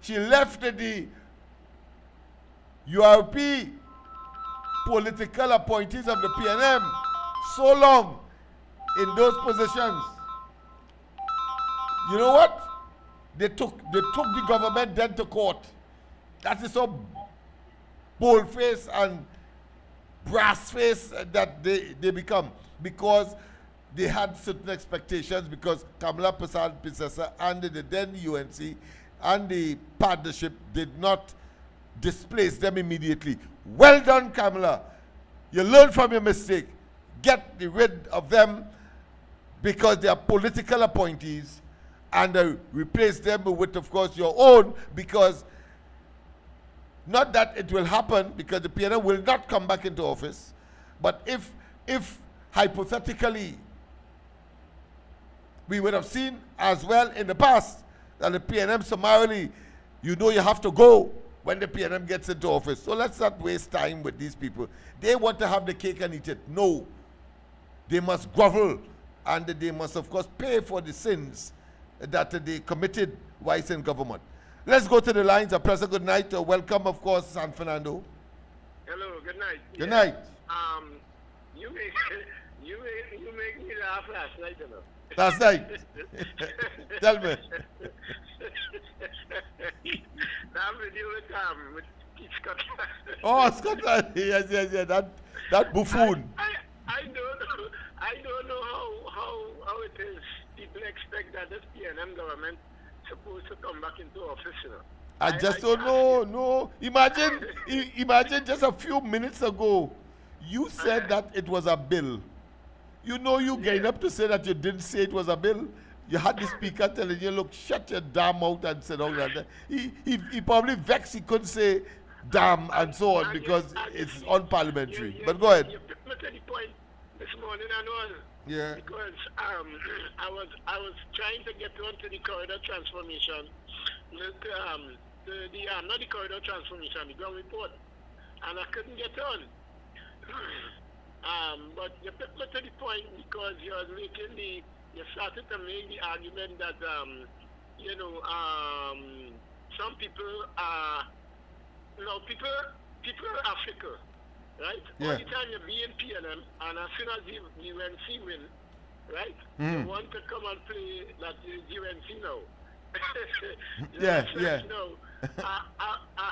She left the URP political appointees of the PNM so long in those positions. You know what? They took the government then to court. That is so bold-faced and brass-faced that they become, because they had certain expectations, because Kamala Prasad Pisasa and the then UNC and the partnership did not displace them immediately. Well done, Kamala. You learn from your mistake. Get rid of them because they are political appointees, and replace them with, of course, your own, because not that it will happen, because the PNM will not come back into office, but if hypothetically we would have seen as well in the past that the PNM summarily, you know, you have to go when the PNM gets into office. So let's not waste time with these people. They want to have the cake and eat it. No. They must grovel, and they must, of course, pay for the sins that they committed while in government. Let's go to the lines. A pleasant good night. Welcome, of course, San Fernando. Hello, good night. Good night. you make you make me laugh last night, you know. Last night. Tell me. That video with Keith Scott. Oh, Scotland. Yes. That buffoon. I don't know how it is. People expect that this PNM government supposed to come back into office, you know. I just don't know. No. Imagine just a few minutes ago, you said that it was a bill. You know you getting up to say that you didn't say it was a bill. You had the speaker telling you, look, shut your damn mouth and sit down like that. He probably vexed he couldn't say damn and so on because it's unparliamentary. But go ahead. You took me to the point this morning and all. Yeah. Because I was trying to get onto the corridor transformation, not the corridor transformation, the ground report, and I couldn't get on. But you took me to the point because you started to make the argument that some people are people are fickle. Right? Yeah. All the time you be in PNM, and as soon as the UNC win, right? You want to come and play that UNC now. Yeah. No. I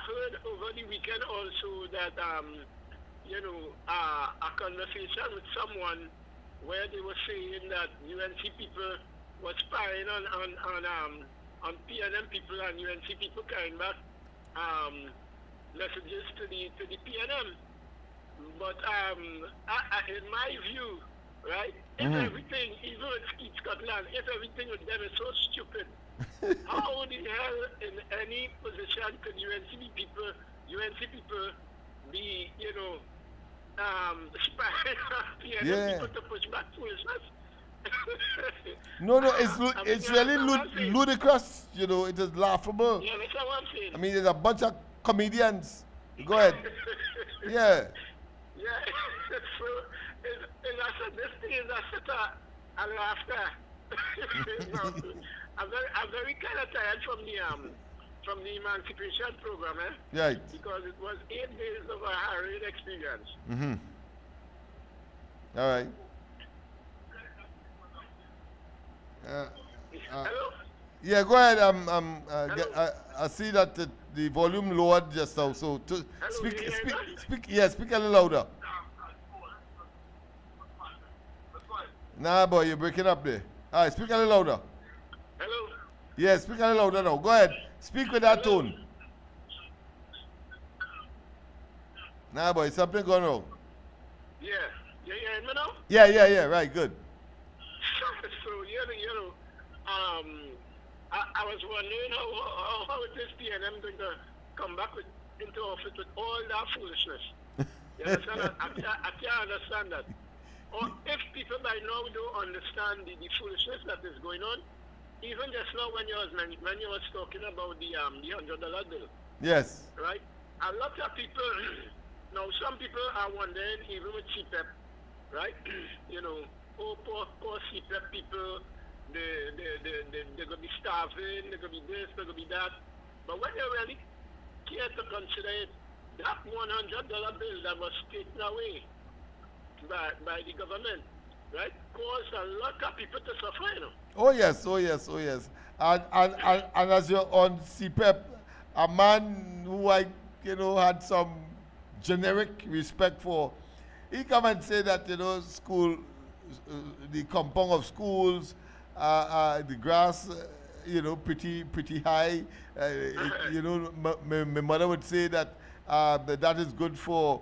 heard over the weekend also that a conversation with someone where they were saying that UNC people were spying on PNM people, and UNC people carrying back messages to the PNM. But in my view, right, if everything, even with Scotland, if everything with them is so stupid, how the hell in any position could UNC people be, spying on PNM people to push back foolishness? No, it's really ludicrous. It is laughable. Yeah, that's what I'm saying. I mean, there's a bunch of comedians. Go ahead. Yeah. Yeah, so this thing is a laughter. I'm very kind of tired from the emancipation program, Right. because it was 8 days of a harrowing experience. All right. Hello? Yeah, go ahead. I see that the volume lowered just now. So speak a little louder. Nah, boy, you're breaking up there. All right, speak a little louder. Hello? Yeah, speak a little louder now. Go ahead. Speak with that tone. Nah, boy, something going wrong. Yeah. You hearing me now? Yeah. Right, good. So, I was wondering how this PNM going to come back into office with all that foolishness. You understand? I can't understand that. Or if people by now don't understand the foolishness that is going on, even just now when you was talking about the $100 bill. Yes. Right? A lot of people, now some people are wondering, even with CPEP, right? Poor CPEP people, they're going to be starving, they're going to be this, they're going to be that. But when you really care to consider it, that $100 bill that was taken away by the government, right, caused a lot of people to suffer, Oh yes. And as you're on CPEP, a man who I had some generic respect for, he come and say that school, the compound of schools, the grass, pretty high. My mother would say that that is good for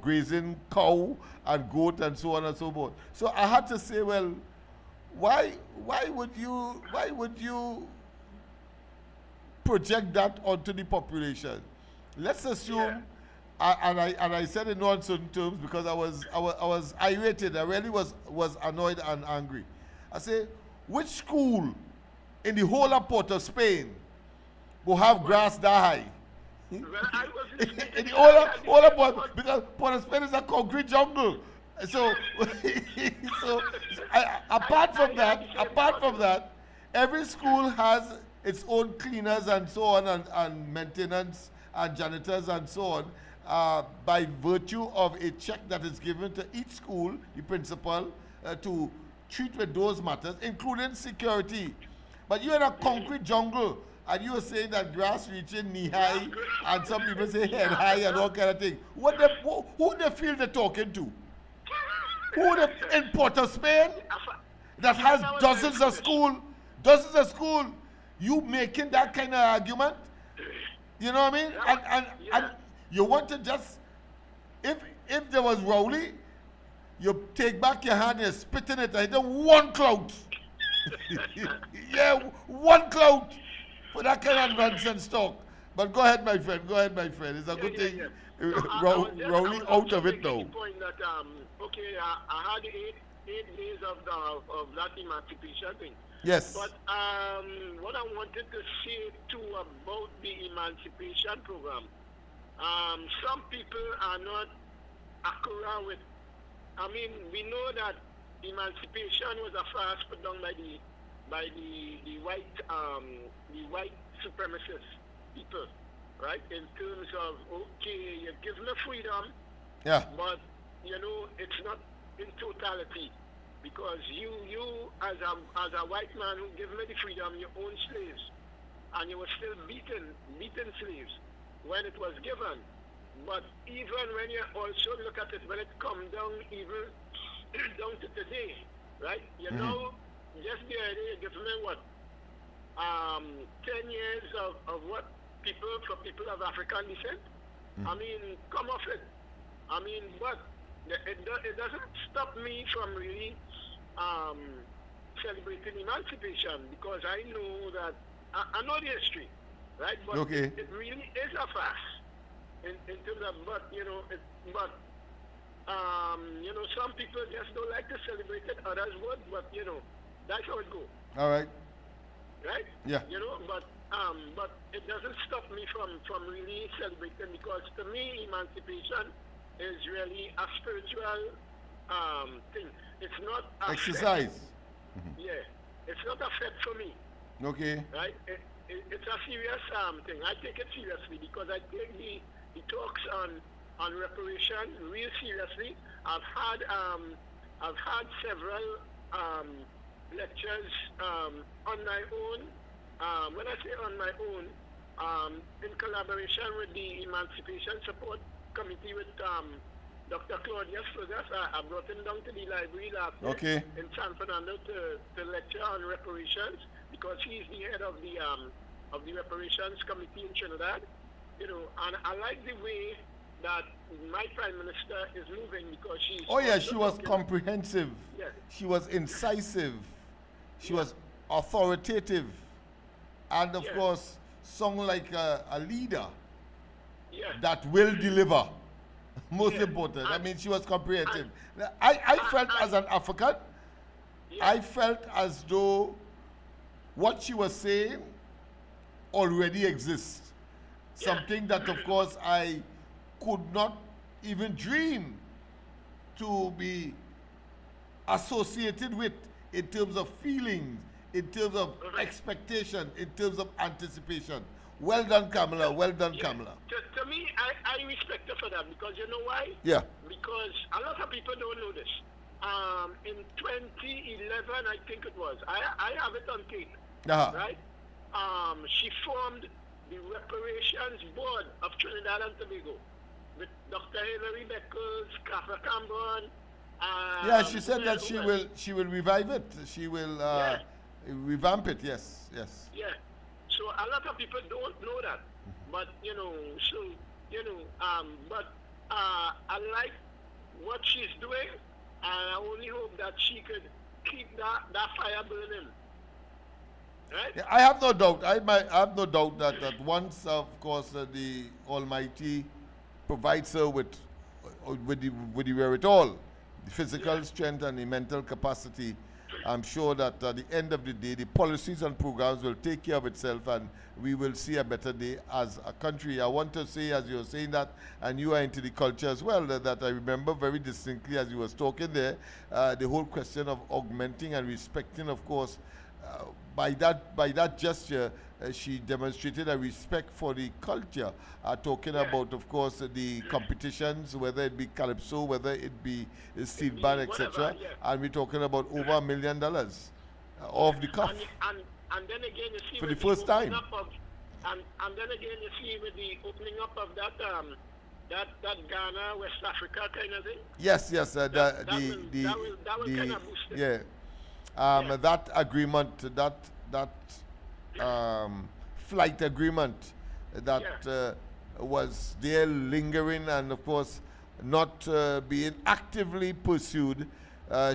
grazing cow and goat and so on and so forth. So I had to say, well, why would you project that onto the population? Let's assume, and I said it in uncertain terms because I was irritated. I really was annoyed and angry. I say, which school in the whole of Port of Spain will have grass that high? Well, I was listening to all of because Port of Spain is a concrete jungle. So, apart from that, every school has its own cleaners and so on, and maintenance and janitors and so on. by virtue of a check that is given to each school, the principal, to treat with those matters, including security. But you're in a concrete jungle, and you are saying that grass reaching knee high, and some people say head high and all kind of thing. Who they feel they're talking to? Who in Port of Spain that has dozens of school, you making that kind of argument? You know what I mean? And you want to just, if there was Rowley, you take back your hand and spit in it and hit one clout. Yeah, one clout for that kind of nonsense talk. But go ahead, my friend. It's a good thing. Rowley out of it now. Point that, I had 8 days of that emancipation thing. Yes. But what I wanted to say too about the emancipation program, some people are not accurate with. I mean, we know that emancipation was a fast put down by the white supremacist people, right? In terms of you give me freedom, but it's not in totality, because you as a white man who give me the freedom, you own slaves, and you were still beating slaves when it was given. But even when you also look at it, when it comes down even down to today, right? You know, just the idea, give me what 10 years of what people of African descent. I mean, come off it. I mean, but it doesn't stop me from really celebrating emancipation, because I know that I know the history, right? But it really is a fast in terms of, some people just don't like to celebrate it, others would, but that's how it goes. All right. Right? Yeah. But it doesn't stop me from really celebrating, because to me, emancipation is really a spiritual thing. It's not a exercise. Yeah, it's not a fed for me. Okay. Right? It's a serious thing. I take it seriously, because I take the talks on reparation real seriously. I've had several lectures on my own. When I say on my own, in collaboration with the Emancipation Support Committee with Dr. Claudius Fergus, I brought him down to the library last year in San Fernando to lecture on reparations, because he's the head of the reparations committee in Trinidad. And I like the way that my Prime Minister is moving, because she was comprehensive. Yes. She was incisive. She was authoritative. And of course, sung like a leader that will deliver. Most important. I mean, she was comprehensive. I felt as an African, I felt as though what she was saying already exists. Something that, of course, I could not even dream to be associated with in terms of feelings, in terms of expectation, in terms of anticipation. Well done, Kamala. Well done, Kamala. To me, I respect her for that, because you know why? Yeah. Because a lot of people don't know this. In 2011, I think it was, I have it on tape, right? She formed the Reparations Board of Trinidad and Tobago with Dr. Hilary Beckles, Katha Cambon. She said that she will revive it. She will revamp it. Yes. Yeah. So a lot of people don't know that, but but I like what she's doing, and I only hope that she could keep that fire burning. Right? Yeah, I have no doubt. I have no doubt that once, of course, the Almighty provides her with the wherewithal, the physical strength and the mental capacity, I'm sure that at the end of the day, the policies and programs will take care of itself, and we will see a better day as a country. I want to say, as you were saying that, and you are into the culture as well, that I remember very distinctly as you was talking there, the whole question of augmenting and respecting, of course, by that gesture, she demonstrated a respect for the culture, talking about, of course, the competitions, whether it be calypso, whether it be steel band, etc. And we're talking about over $1 million off the cuff and then again, you see for the with first time. And then again, you see with the opening up of that Ghana, West Africa kind of thing. Yes, that will kind of boost it. Yeah. That agreement, that flight agreement that was there lingering and, of course, not being actively pursued,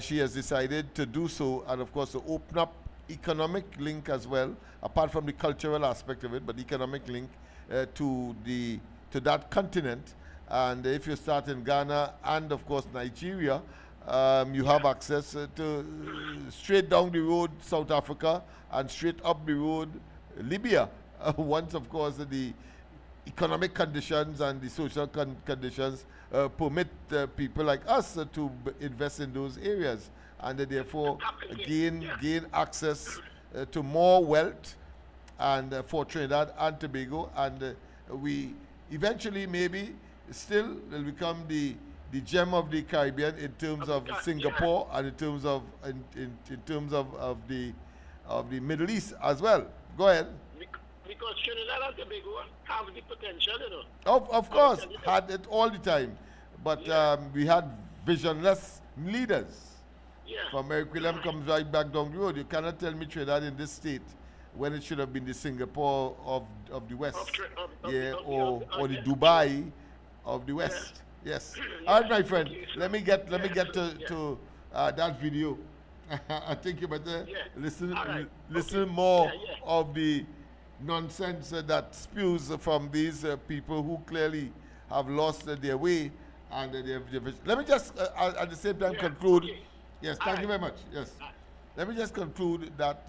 she has decided to do so, and, of course, to open up economic link as well, apart from the cultural aspect of it, but economic link to that continent. And if you start in Ghana and, of course, Nigeria, you have access to straight down the road South Africa and straight up the road Libya. Once, of course, the economic conditions and the social conditions permit people like us to invest in those areas, and therefore gain access to more wealth and for Trinidad and Tobago, and we eventually maybe still will become the gem of the Caribbean in terms of Singapore and in terms of the Middle East as well. Go ahead. Because Trinidad and Tobago have the potential, you know. Of course, had it all the time, but we had visionless leaders. From Merriquilem comes right back down the road. You cannot tell me Trinidad in this state when it should have been the Singapore of the West, or the Dubai of the West. Yes. All right, my friend. Let me get to that video. I think you better listen more of the nonsense that spews from these people who clearly have lost their way and their vision. Let me just at the same time conclude. Okay. Yes, thank you very much. Yes. Let me just conclude that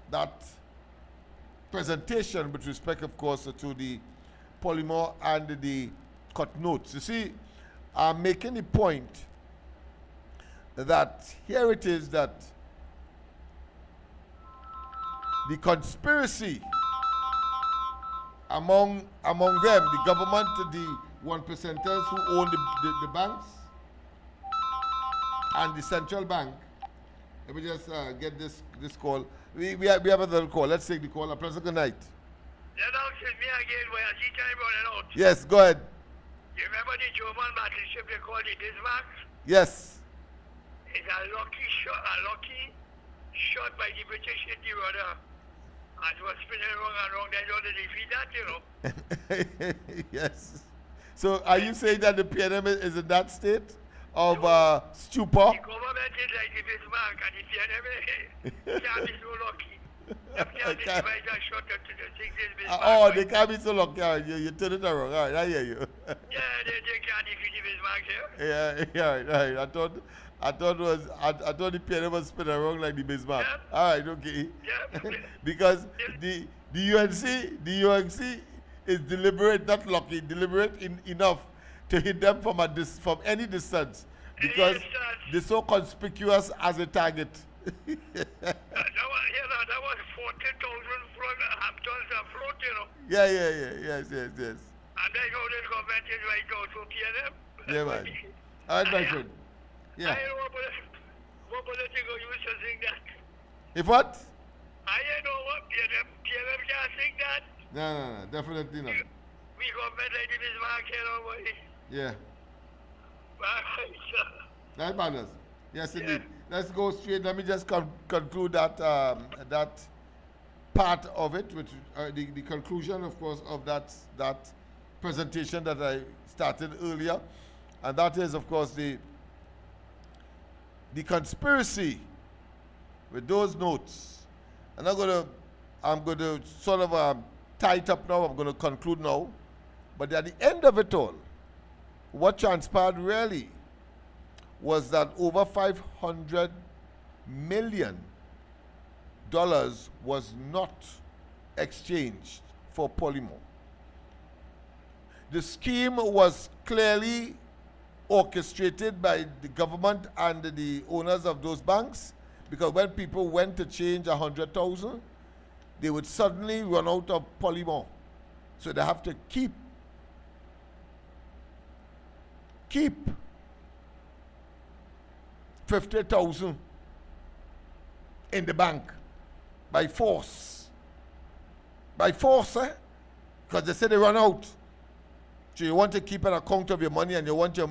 that presentation with respect, of course, to the polymer and the cut notes. You see, I'm making the point that here it is that the conspiracy among them, the government, the 1%ers who own the banks, and the central bank. Let me just get this call. We have another call. Let's take the call. A pleasant good night. Lennox is me again when I see time running out. Yes, go ahead. You remember the German battleship they called the Bismarck? Yes. It's a lucky shot by the British in the rudder. And it was spinning wrong and wrong. They don't defeat that, you know. Yes. So are you saying that the PNM is in that state of stupor? The government is like the Bismarck and the PNM can't be so lucky. They can't be so lucky. You turn it around. All right, I hear you. They can't defeat the Bismarck here. Yeah, right. I thought the PNM was spinning around like the Bismarck. Yep. All right, okay. Yep. Because the UNC is deliberate, not lucky, deliberate enough to hit them from any distance, because they're so conspicuous as a target. That was 40,000 tons afloat, you know. Yes. And then how this government is right now to PNM. Yeah, man. All right, my friend. Yeah. I know what political used to sing that. If what? I know what PNM can't sing that. No, definitely not. We government like this market, you know, boy. Yeah. That matters. Yes, indeed. Let's go straight. Let me just conclude that that part of it, which the conclusion, of course, of that presentation that I started earlier, and that is, of course, the conspiracy with those notes. And I'm going to sort of tie it up now. I'm going to conclude now. But at the end of it all, what transpired really was that over $500 million was not exchanged for polymer. The scheme was clearly orchestrated by the government and the owners of those banks, Because when people went to change 100,000, they would suddenly run out of polymer. So they have to keep 50,000 in the bank by force. By force, eh? Because they say they run out. So you want to keep an account of your money, and you want you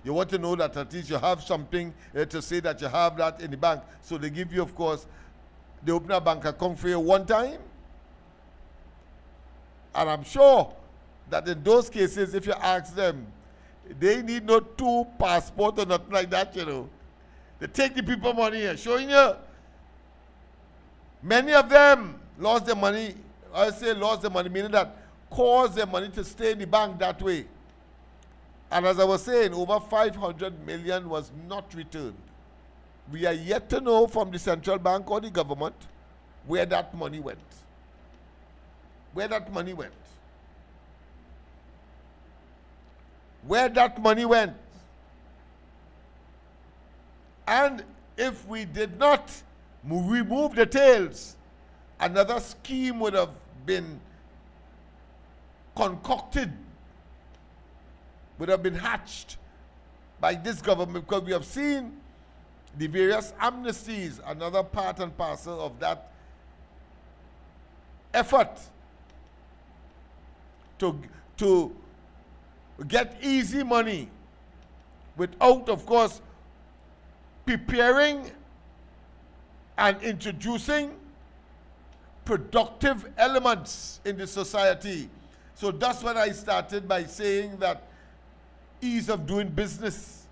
want to know that at least you have something to say that you have that in the bank. So they give you, of course, they open a bank account for you one time. And I'm sure that in those cases, if you ask them, they need no 2 passports or nothing like that, you know. They take the people money and showing you. Many of them lost their money. I say lost their money, meaning that caused their money to stay in the bank that way. And as I was saying, over 500 million was not returned. We are yet to know from the central bank or the government where that money went. Where that money went. Where that money went. And if we did not remove the tails, another scheme would have been concocted, would have been hatched by this government, because we have seen the various amnesties, another part and parcel of that effort to get easy money without, of course, preparing and introducing productive elements in the society. So that's when I started by saying that ease of doing business,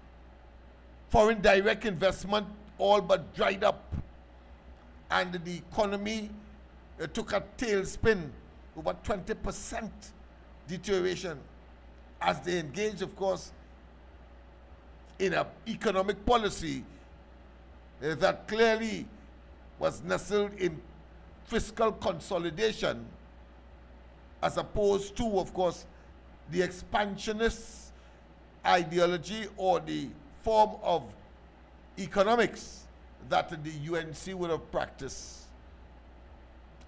foreign direct investment all but dried up, and the economy took a tailspin, over 20% deterioration, as they engaged, of course, in an economic policy that clearly was nestled in fiscal consolidation, as opposed to, of course, the expansionist ideology or the form of economics that the UNC would have practiced.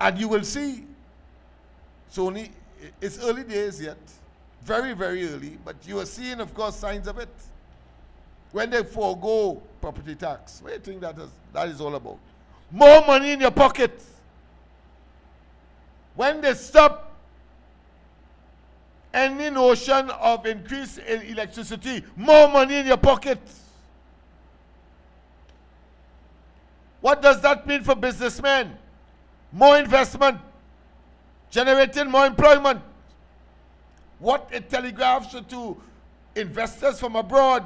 And you will see, it's early days yet, very, very early, but you are seeing, of course, signs of it. When they forego property tax, what do you think that is all about? More money in your pocket. When they stop any notion of increase in electricity, more money in your pocket. What does that mean for businessmen? More investment, generating more employment. What it telegraphs to investors from abroad.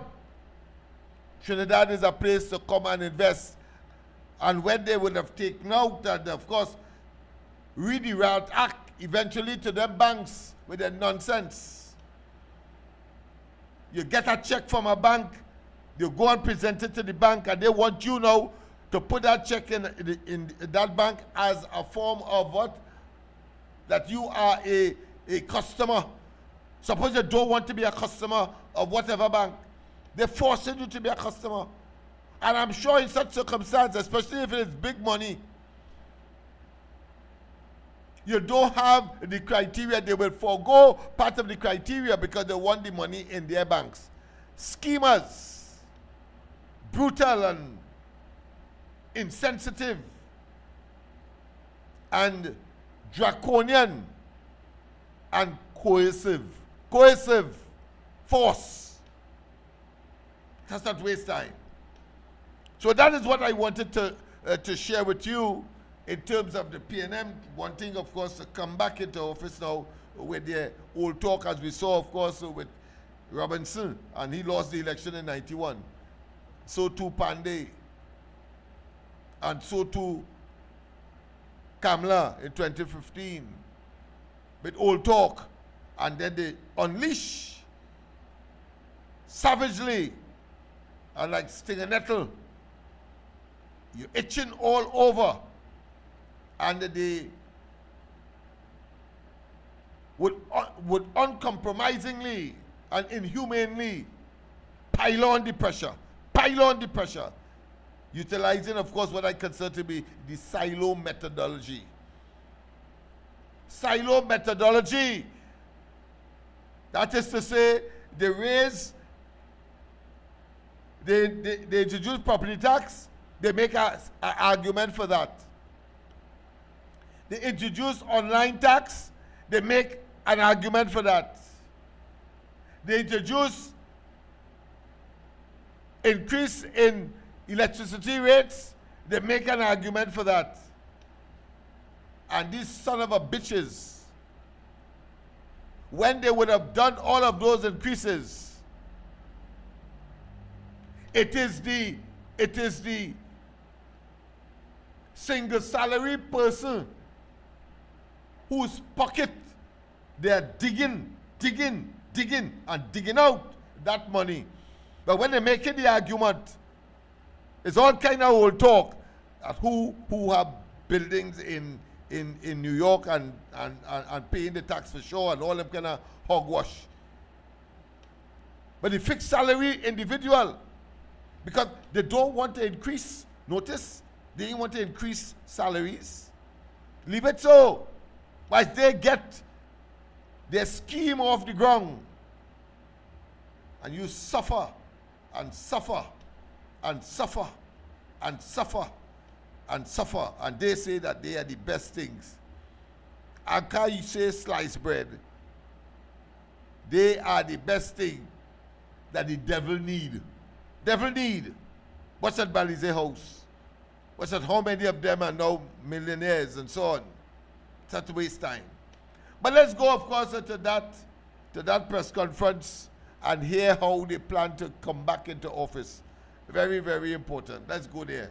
Trinidad is a place to come and invest. And when they would have taken out and, of course, redirect act eventually to them banks with their nonsense. You get a check from a bank, you go and present it to the bank, and they want you now to put that check in that bank as a form of what? That you are a customer. Suppose you don't want to be a customer of whatever bank. They're forcing you to be a customer. And I'm sure in such circumstances, especially if it's big money, you don't have the criteria. They will forego part of the criteria because they want the money in their banks. Schemers, brutal and insensitive and draconian and coercive force. Does not waste time. So that is what I wanted to share with you in terms of the PNM wanting, of course, to come back into office now with their old talk, as we saw, of course, with Robinson, and he lost the election in 91. So too Pandey, and so too Kamla in 2015 with old talk, and then they unleash savagely, and like sting a nettle, you're itching all over, and they would uncompromisingly and inhumanely pile on the pressure, utilizing, of course, what I consider to be the silo methodology. Silo methodology. That is to say, they introduce property tax, they make an argument for that. They introduce online tax, they make an argument for that. They introduce increase in electricity rates, they make an argument for that. And these son of a bitches, when they would have done all of those increases, it is the single salary person whose pocket they are digging out that money. But when they make it the argument, it's all kind of old talk at who have buildings in New York and paying the tax for sure and all them kind of hogwash. But the fixed salary individual, because they don't want to increase, notice, they didn't want to increase salaries. Leave it so. But they get their scheme off the ground. And you suffer and suffer and suffer and suffer and suffer. And they say that they are the best things. And can you say sliced bread? They are the best thing that the devil need. Devil need. What's at Balize House? What's at how many of them are now millionaires and so on? It's not to waste time. But let's go, of course, to that press conference and hear how they plan to come back into office. Very, very important. Let's go there.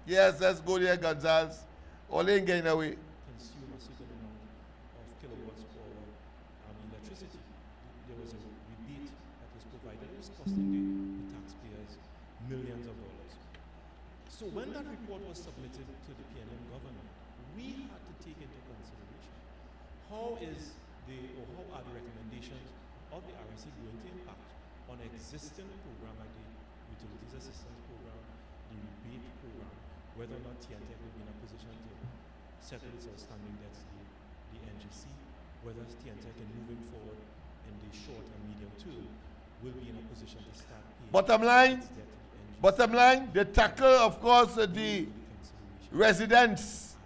Yes, let's go there, Gonzalez. Ole getting away. Consume a certain amount of kilowatts for electricity. There was a rebate that was provided. It was costing the taxpayers millions of dollars. So when that report was submitted to the PNM government, we had to take into consideration how are the recommendations of the RSC going to impact on existing program like the Utilities Assistance Program, the rebate program, whether or not TNTEC will be in a position to settle its outstanding debts to the NGC, whether TNTEC in moving forward in the short and medium term will be in a position to start paying Bottom line, its debt to the NGC. bottom line, they tackle, of course, the residential,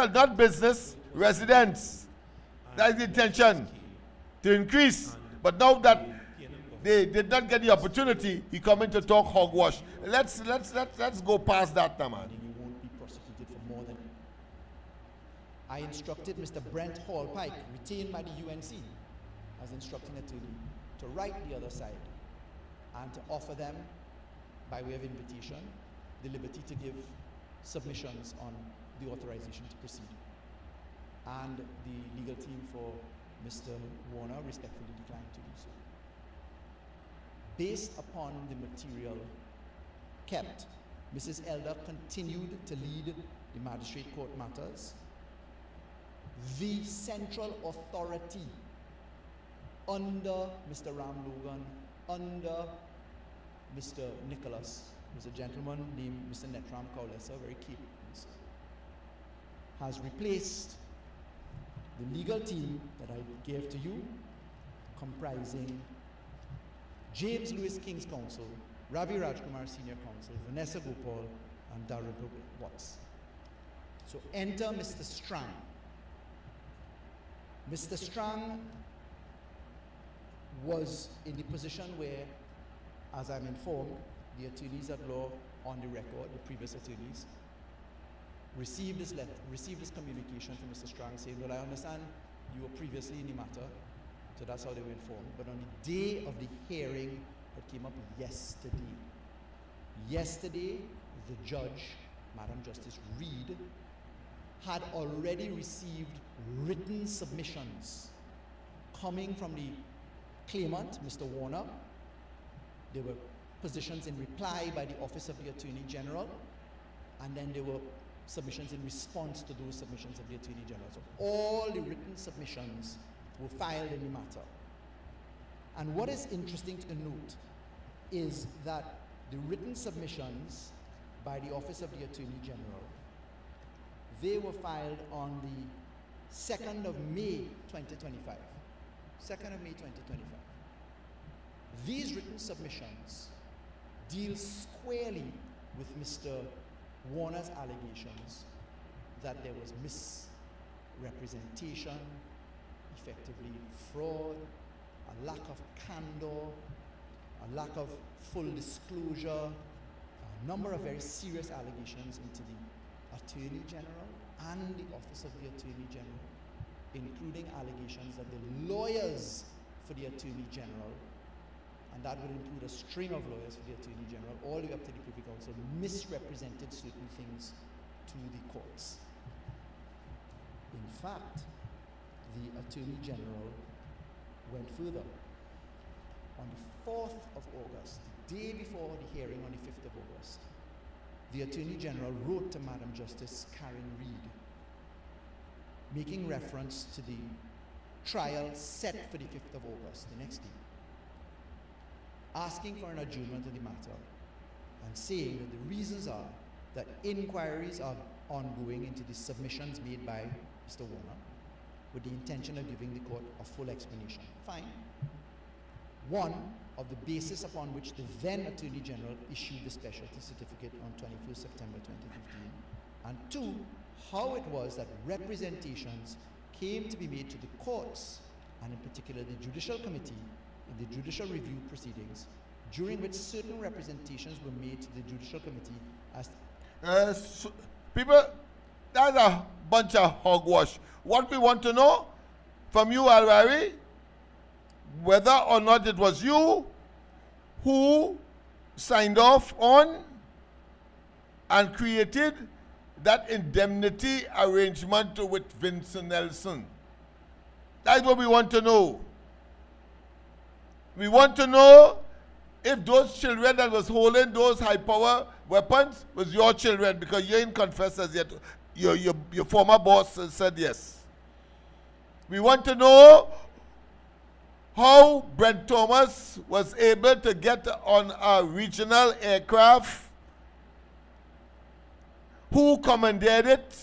not business, residents. That is the intention, to increase. But now that they did not get the opportunity, he coming to talk hogwash. Let's go past that now, man. You won't be prosecuted for more than. I instructed Mr. Brent Hall Pike, retained by the UNC, as instructing attorney, to write the other side and to offer them, by way of invitation, the liberty to give submissions on the authorization to proceed. And the legal team for Mr. Warner respectfully declined to do so. Based upon the material kept, Mrs. Elder continued to lead the magistrate court matters. The central authority under Mr. Ram Logan, under Mr. Nicholas, was a gentleman named Mr. Netram Kaulesa, very capable, has replaced the legal team that I gave to you, comprising James Lewis King's counsel, Ravi Rajkumar Senior Counsel, Vanessa Gopal, and Dalrymple Watts. So enter Mr. Strang. Mr. Strang was in the position where, as I'm informed, the attorneys at law on the record, the previous attorneys, received this letter, received this communication from Mr. Strang saying, well, I understand you were previously in the matter, so that's how they were informed. But on the day of the hearing that came up yesterday, the judge, Madam Justice Reed, had already received written submissions coming from the claimant, Mr. Warner. There were positions in reply by the Office of the Attorney General, and then there were submissions in response to those submissions of the Attorney General. So all the written submissions were filed in the matter. And what is interesting to note is that the written submissions by the Office of the Attorney General. They were filed on the 2nd of May 2025. 2nd of May 2025. These written submissions deal squarely with Mr. Warner's allegations that there was misrepresentation, effectively fraud, a lack of candor, a lack of full disclosure, a number of very serious allegations into the Attorney General and the Office of the Attorney General, including allegations that the lawyers for the Attorney General, and that would include a string of lawyers for the Attorney General, all the way up to the Privy Council, misrepresented certain things to the courts. In fact, the Attorney General went further. On the 4th of August, the day before the hearing on the 5th of August, the Attorney General wrote to Madam Justice Karen Reed, making reference to the trial set for the 5th of August, the next day, asking for an adjournment of the matter and saying that the reasons are that inquiries are ongoing into the submissions made by Mr. Warner with the intention of giving the court a full explanation. Fine. One, of the basis upon which the then Attorney General issued the specialty certificate on 21st September 2015, and two, how it was that representations came to be made to the courts, and in particular the Judicial Committee, in the judicial review proceedings, during which certain representations were made to the Judicial Committee as people, that's a bunch of hogwash. What we want to know from you, Alwari, whether or not it was you who signed off on and created that indemnity arrangement with Vincent Nelson. That's what we want to know. We want to know if those children that was holding those high-power weapons was your children, because you ain't confessed as yet. Your former boss said yes. We want to know how Brent Thomas was able to get on a regional aircraft, who commandeered it,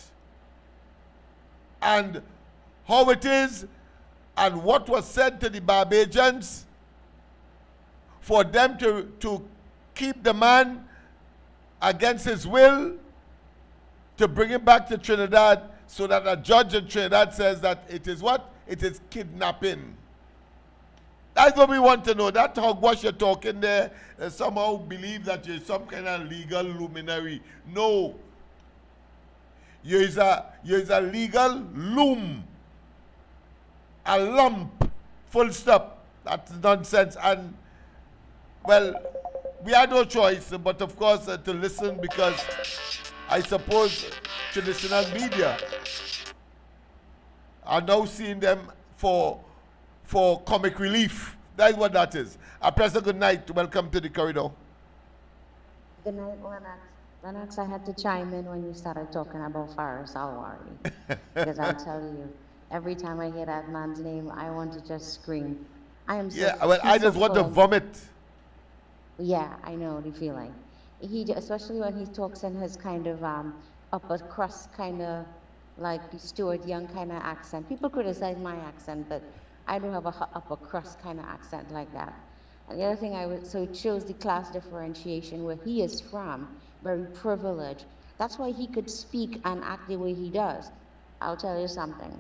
and how it is, and what was said to the Barbadians for them to keep the man against his will, to bring him back to Trinidad, so that a judge in Trinidad says that it is what? It is kidnapping. That's what we want to know. That hogwash you're talking there, somehow believe that you're some kind of legal luminary. No. You're a legal loom. A lump. Full stop. That's nonsense. And, well, we had no choice, but of course to listen, because I suppose traditional media are now seeing them for comic relief. That is what that is. A pleasant good night. Welcome to the corridor. Good night, Lennox. Lennox, I had to chime in when you started talking about Faris Alwari. Because I tell you, every time I hear that man's name, I want to just scream. I am so, yeah, well, I just want to vomit. Yeah, I know the feeling. Especially when he talks in his kind of upper crust kind of, like Stuart Young kind of accent. People criticize my accent, but I don't have a upper crust kind of accent like that. And the other thing so it shows the class differentiation where he is from, very privileged. That's why he could speak and act the way he does. I'll tell you something.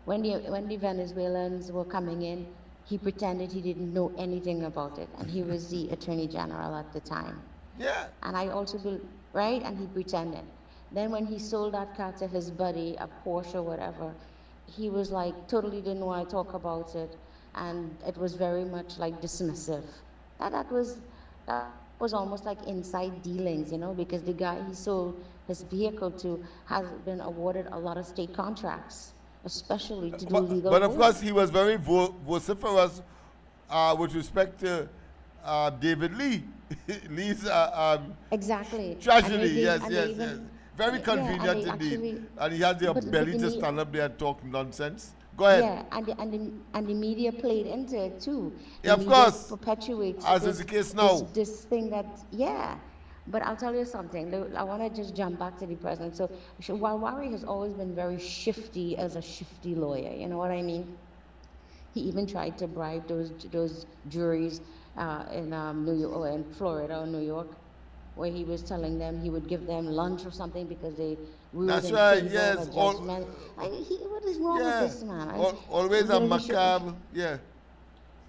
When the Venezuelans were coming in, he pretended he didn't know anything about it, and he was the Attorney General at the time. Yeah. And I also right? And he pretended. Then when he sold that car to his buddy, a Porsche or whatever, he was like, totally didn't want to talk about it, and it was very much like dismissive. That was almost like inside dealings, because the guy he sold his vehicle to has been awarded a lot of state contracts, especially to do legal But of work. course, he was very vociferous with respect to David Lee. Lee's exactly. tragedy, yes. Very Yeah, convenient indeed. And he had the ability to stand up there and talk nonsense. Go ahead. Yeah, and the media played into it too. Yeah, The of media course. perpetuates As is the case now. this thing that, But I'll tell you something. I want to just jump back to the president. So while Wari has always been very shifty as a shifty lawyer, you know what I mean? He even tried to bribe those juries in New York, or in Florida or New York, where he was telling them he would give them lunch or something because they ruled That's in right, favor yes. of a judgment. What is wrong Yeah. with this man? Always a you know, he should- macabre, yeah.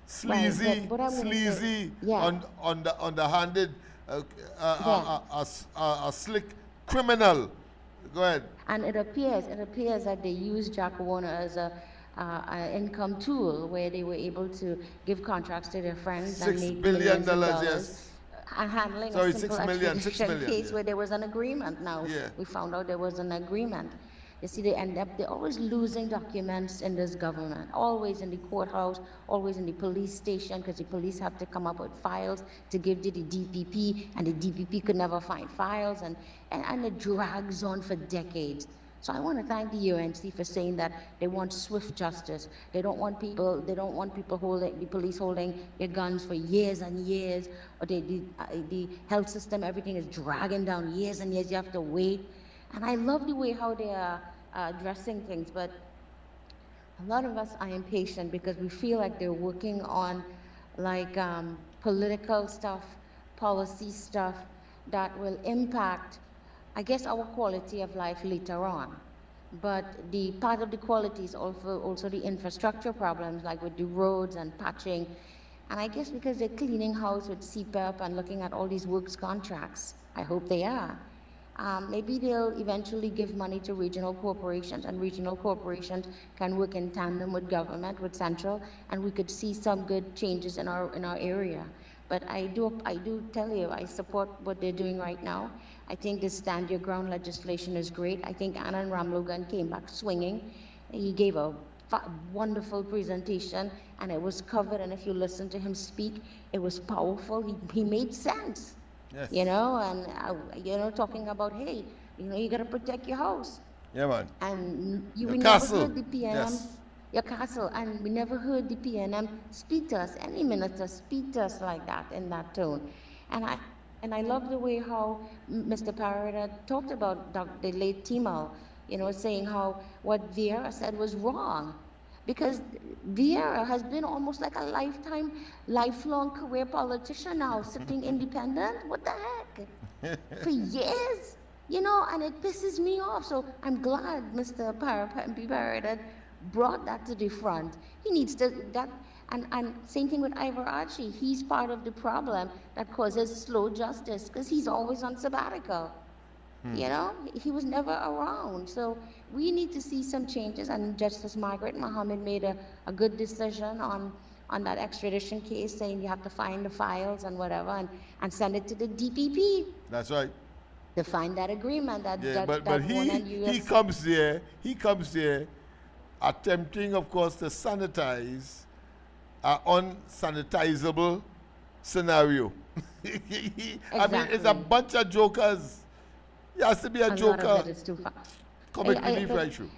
Sleazy, Right, but I wanna say- sleazy, yeah. underhanded, Yeah. a slick criminal. Go ahead. And it appears that they used Jack Warner as a income tool where they were able to give contracts to their friends and $6 make billion, millions of dollars. yes. And handling Sorry, a simple 6 million, extradition 6 million, case yeah. where there was an agreement. Now Yeah. we found out there was an agreement. You see, they're always losing documents in this government, always in the courthouse, always in the police station, because the police have to come up with files to give to the DPP, and the DPP could never find files, and it drags on for decades. So I want to thank the UNC for saying that they want swift justice. They don't want people holding, the police holding their guns for years and years, or the health system, everything is dragging down years and years. You have to wait. And I love the way how they are addressing things, but a lot of us are impatient because we feel like they're working on like political stuff, policy stuff that will impact, I guess, our quality of life later on. But the part of the quality is also the infrastructure problems, like with the roads and patching. And I guess because they're cleaning house with CPAP and looking at all these works contracts, I hope they are. Maybe they'll eventually give money to regional corporations, and regional corporations can work in tandem with government, with central, and we could see some good changes in our area. But I do tell you, I support what they're doing right now. I think this stand your ground legislation is great. I think Anand Ramlogan came back swinging. He gave a wonderful presentation, and it was covered. And if you listen to him speak, it was powerful. He made sense. Yes. You know, and talking about, hey, you got to protect your house. Yeah, man. And Your we castle. never heard the PNM, Yes. your castle, and we never heard the PNM speak to us, any minister speak to us like that, in that tone. And I love the way how Mr. Parada talked about the late Timal, saying how what Vieira said was wrong. Because Vieira has been almost like a lifelong career politician now, sitting independent. What the heck? For years, and it pisses me off. So I'm glad Mr. Parada brought that to the front. He needs to, and same thing with Ivor Archie. He's part of the problem that causes slow justice, because he's always on sabbatical. He was never around. So we need to see some changes, and Justice Margaret Mohammed made a good decision on that extradition case, saying you have to find the files and whatever, and send it to the DPP That's right. to find that agreement that But Warner and he US comes there attempting, of course, to sanitize an unsanitizable scenario. I mean, it's a Exactly. bunch of jokers. He has to be a lot joker. of it is too far. Comic I- relief but- right through.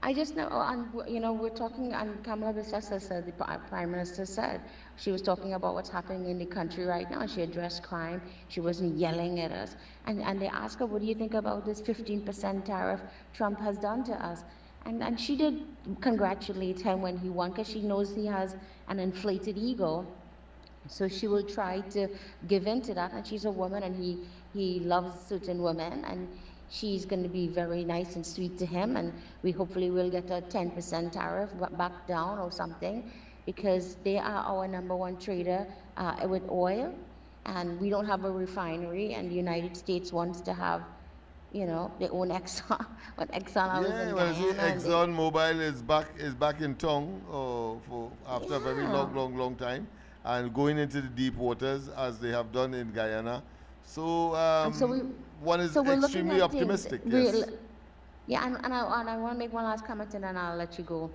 I just know, and we're talking, and Kamala Bissessa said, the Prime Minister said, she was talking about what's happening in the country right now. She addressed crime. She wasn't yelling at us. And they asked her, what do you think about this 15% tariff Trump has done to us? And she did congratulate him when he won, because she knows he has an inflated ego. So she will try to give in to that. And she's a woman, and he loves certain women, and she's going to be very nice and sweet to him, and we hopefully will get a 10% tariff back down or something, because they are our number one trader with oil, and we don't have a refinery, and the United States wants to have, their own Excell. But Excell I was Yeah, in well, see, Guyana, and they- Exxon Mobil is back in town after a very Yeah. long time, and going into the deep waters as they have done in Guyana. So, And so one is so we're looking extremely at things optimistic. real- Yes. Yeah, and I want to make one last comment, and then I'll let you go.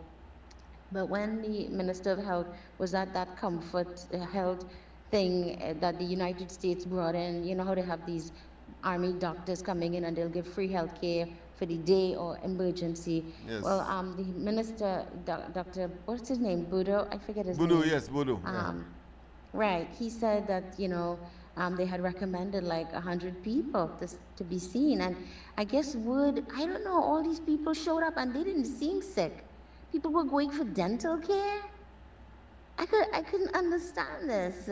But when the Minister of Health was at that comfort health thing that the United States brought in, you know how they have these army doctors coming in and they'll give free health care for the day or emergency. Yes. Well, the minister, Dr. What's his name? Budo? I forget his Budu, name. yes, Budu. yeah. Right. He said that, they had recommended like 100 people to be seen. And I guess I don't know, all these people showed up and they didn't seem sick. People were going for dental care. I couldn't understand this.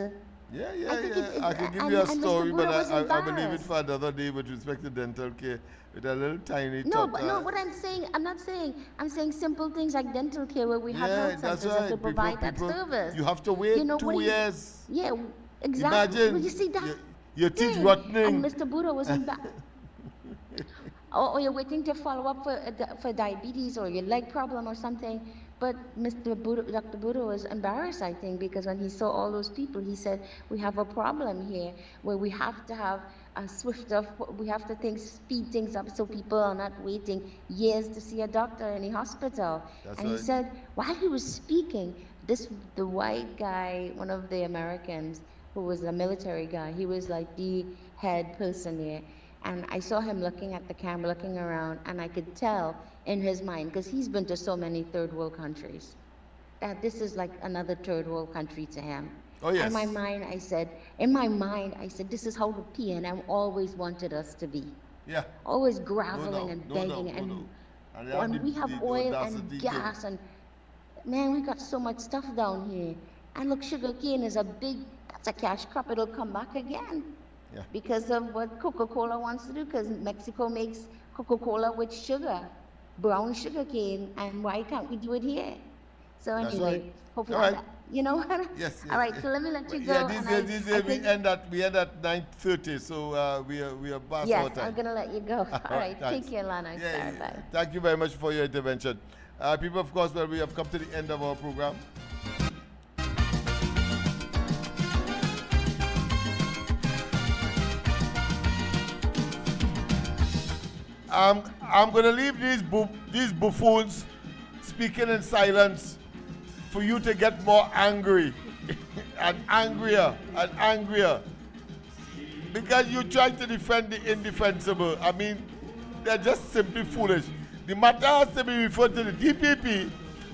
Yeah. I can give and- you a and Mr. story, but Buddha was I will leave it embarrassed. for another day with respect to dental care. With a little tiny No, tot, but no, what I'm saying simple things like dental care where we have health that's centers right. to provide that People, service. you have to wait You know, 2 years. Yeah, exactly. Imagine Well, you see that your teeth thing. rotting. And Mr. Buddha was or you're waiting to follow up for diabetes or your leg problem or something. But Dr. Buddha was embarrassed, I think, because when he saw all those people, he said, we have a problem here where we have to have we have to speed things up so people are not waiting years to see a doctor in the hospital. That's and he right. said, while he was speaking, the white guy, one of the Americans, who was a military guy, he was like the head person there. And I saw him looking at the camera, looking around, and I could tell in his mind, because he's been to so many third world countries, that this is like another third world country to him. Oh, yes. In my mind, I said, this is how the PNM always wanted us to be. Yeah. Always groveling and No, begging. no. And And they have when the- we have the oil audacity and to- gas and, man, we got so much stuff down here. And look, sugar cane is that's a cash crop. It'll come back again. Yeah. Because of what Coca-Cola wants to do, because Mexico makes Coca-Cola with sugar, brown sugar cane, and why can't we do it here? So That's anyway, right. hopefully, All right. you know what? Yes. All right, so let me let you go. Yeah, and these I days we think- end at 9:30, so we are past our Yes, time. I'm gonna let you go. All right, thanks. take care, Lennox. Yeah, All right, bye. thank you very much for your intervention. People, of course, well, we have come to the end of our program. I'm going to leave these buffoons speaking in silence for you to get more angry and angrier and angrier. Because you try to defend the indefensible. I mean, they're just simply foolish. The matter has to be referred to the DPP,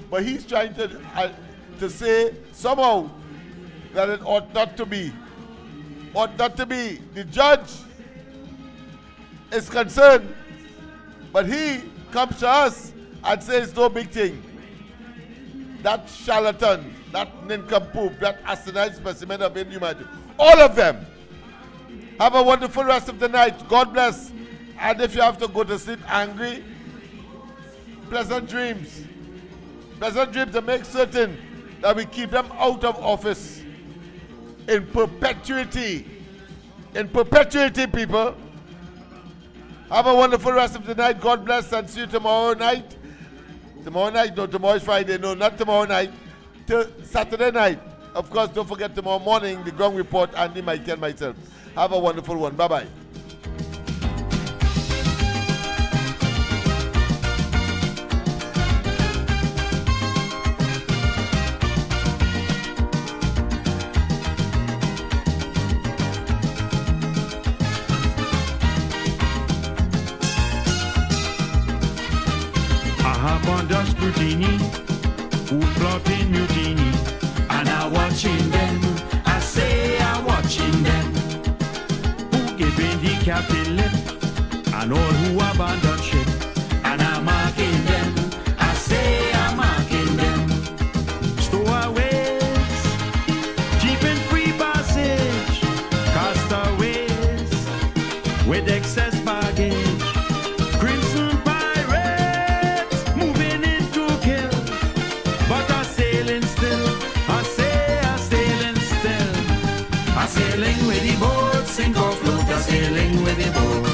but he's trying to say somehow that it ought not to be. Ought not to be. The judge is concerned, but he comes to us and says no big thing. That charlatan, that nincompoop, that asinine specimen of inhumanity, all of them. Have a wonderful rest of the night. God bless. And if you have to go to sleep angry, pleasant dreams. Pleasant dreams to make certain that we keep them out of office in perpetuity. In perpetuity, people. Have a wonderful rest of the night. God bless, and see you tomorrow night. Tomorrow night? No, tomorrow is Friday. No, not tomorrow night. Till Saturday night. Of course, don't forget tomorrow morning, the Ground Report, Andy, Mikey, and myself. Have a wonderful one. Bye-bye. I have under scrutiny, who plotting mutiny, and I watching them. I say I watching them, who giving the captain lip, and all who abandon ship, and I'm marking them. I say I'm marking them. Stowaways, cheap and free passage, castaways with excess baggage. Crimson pirates moving into kill, but I'm sailing still. I say I'm sailing still. I'm sailing with the boat, sink or float. I'm sailing with the boat.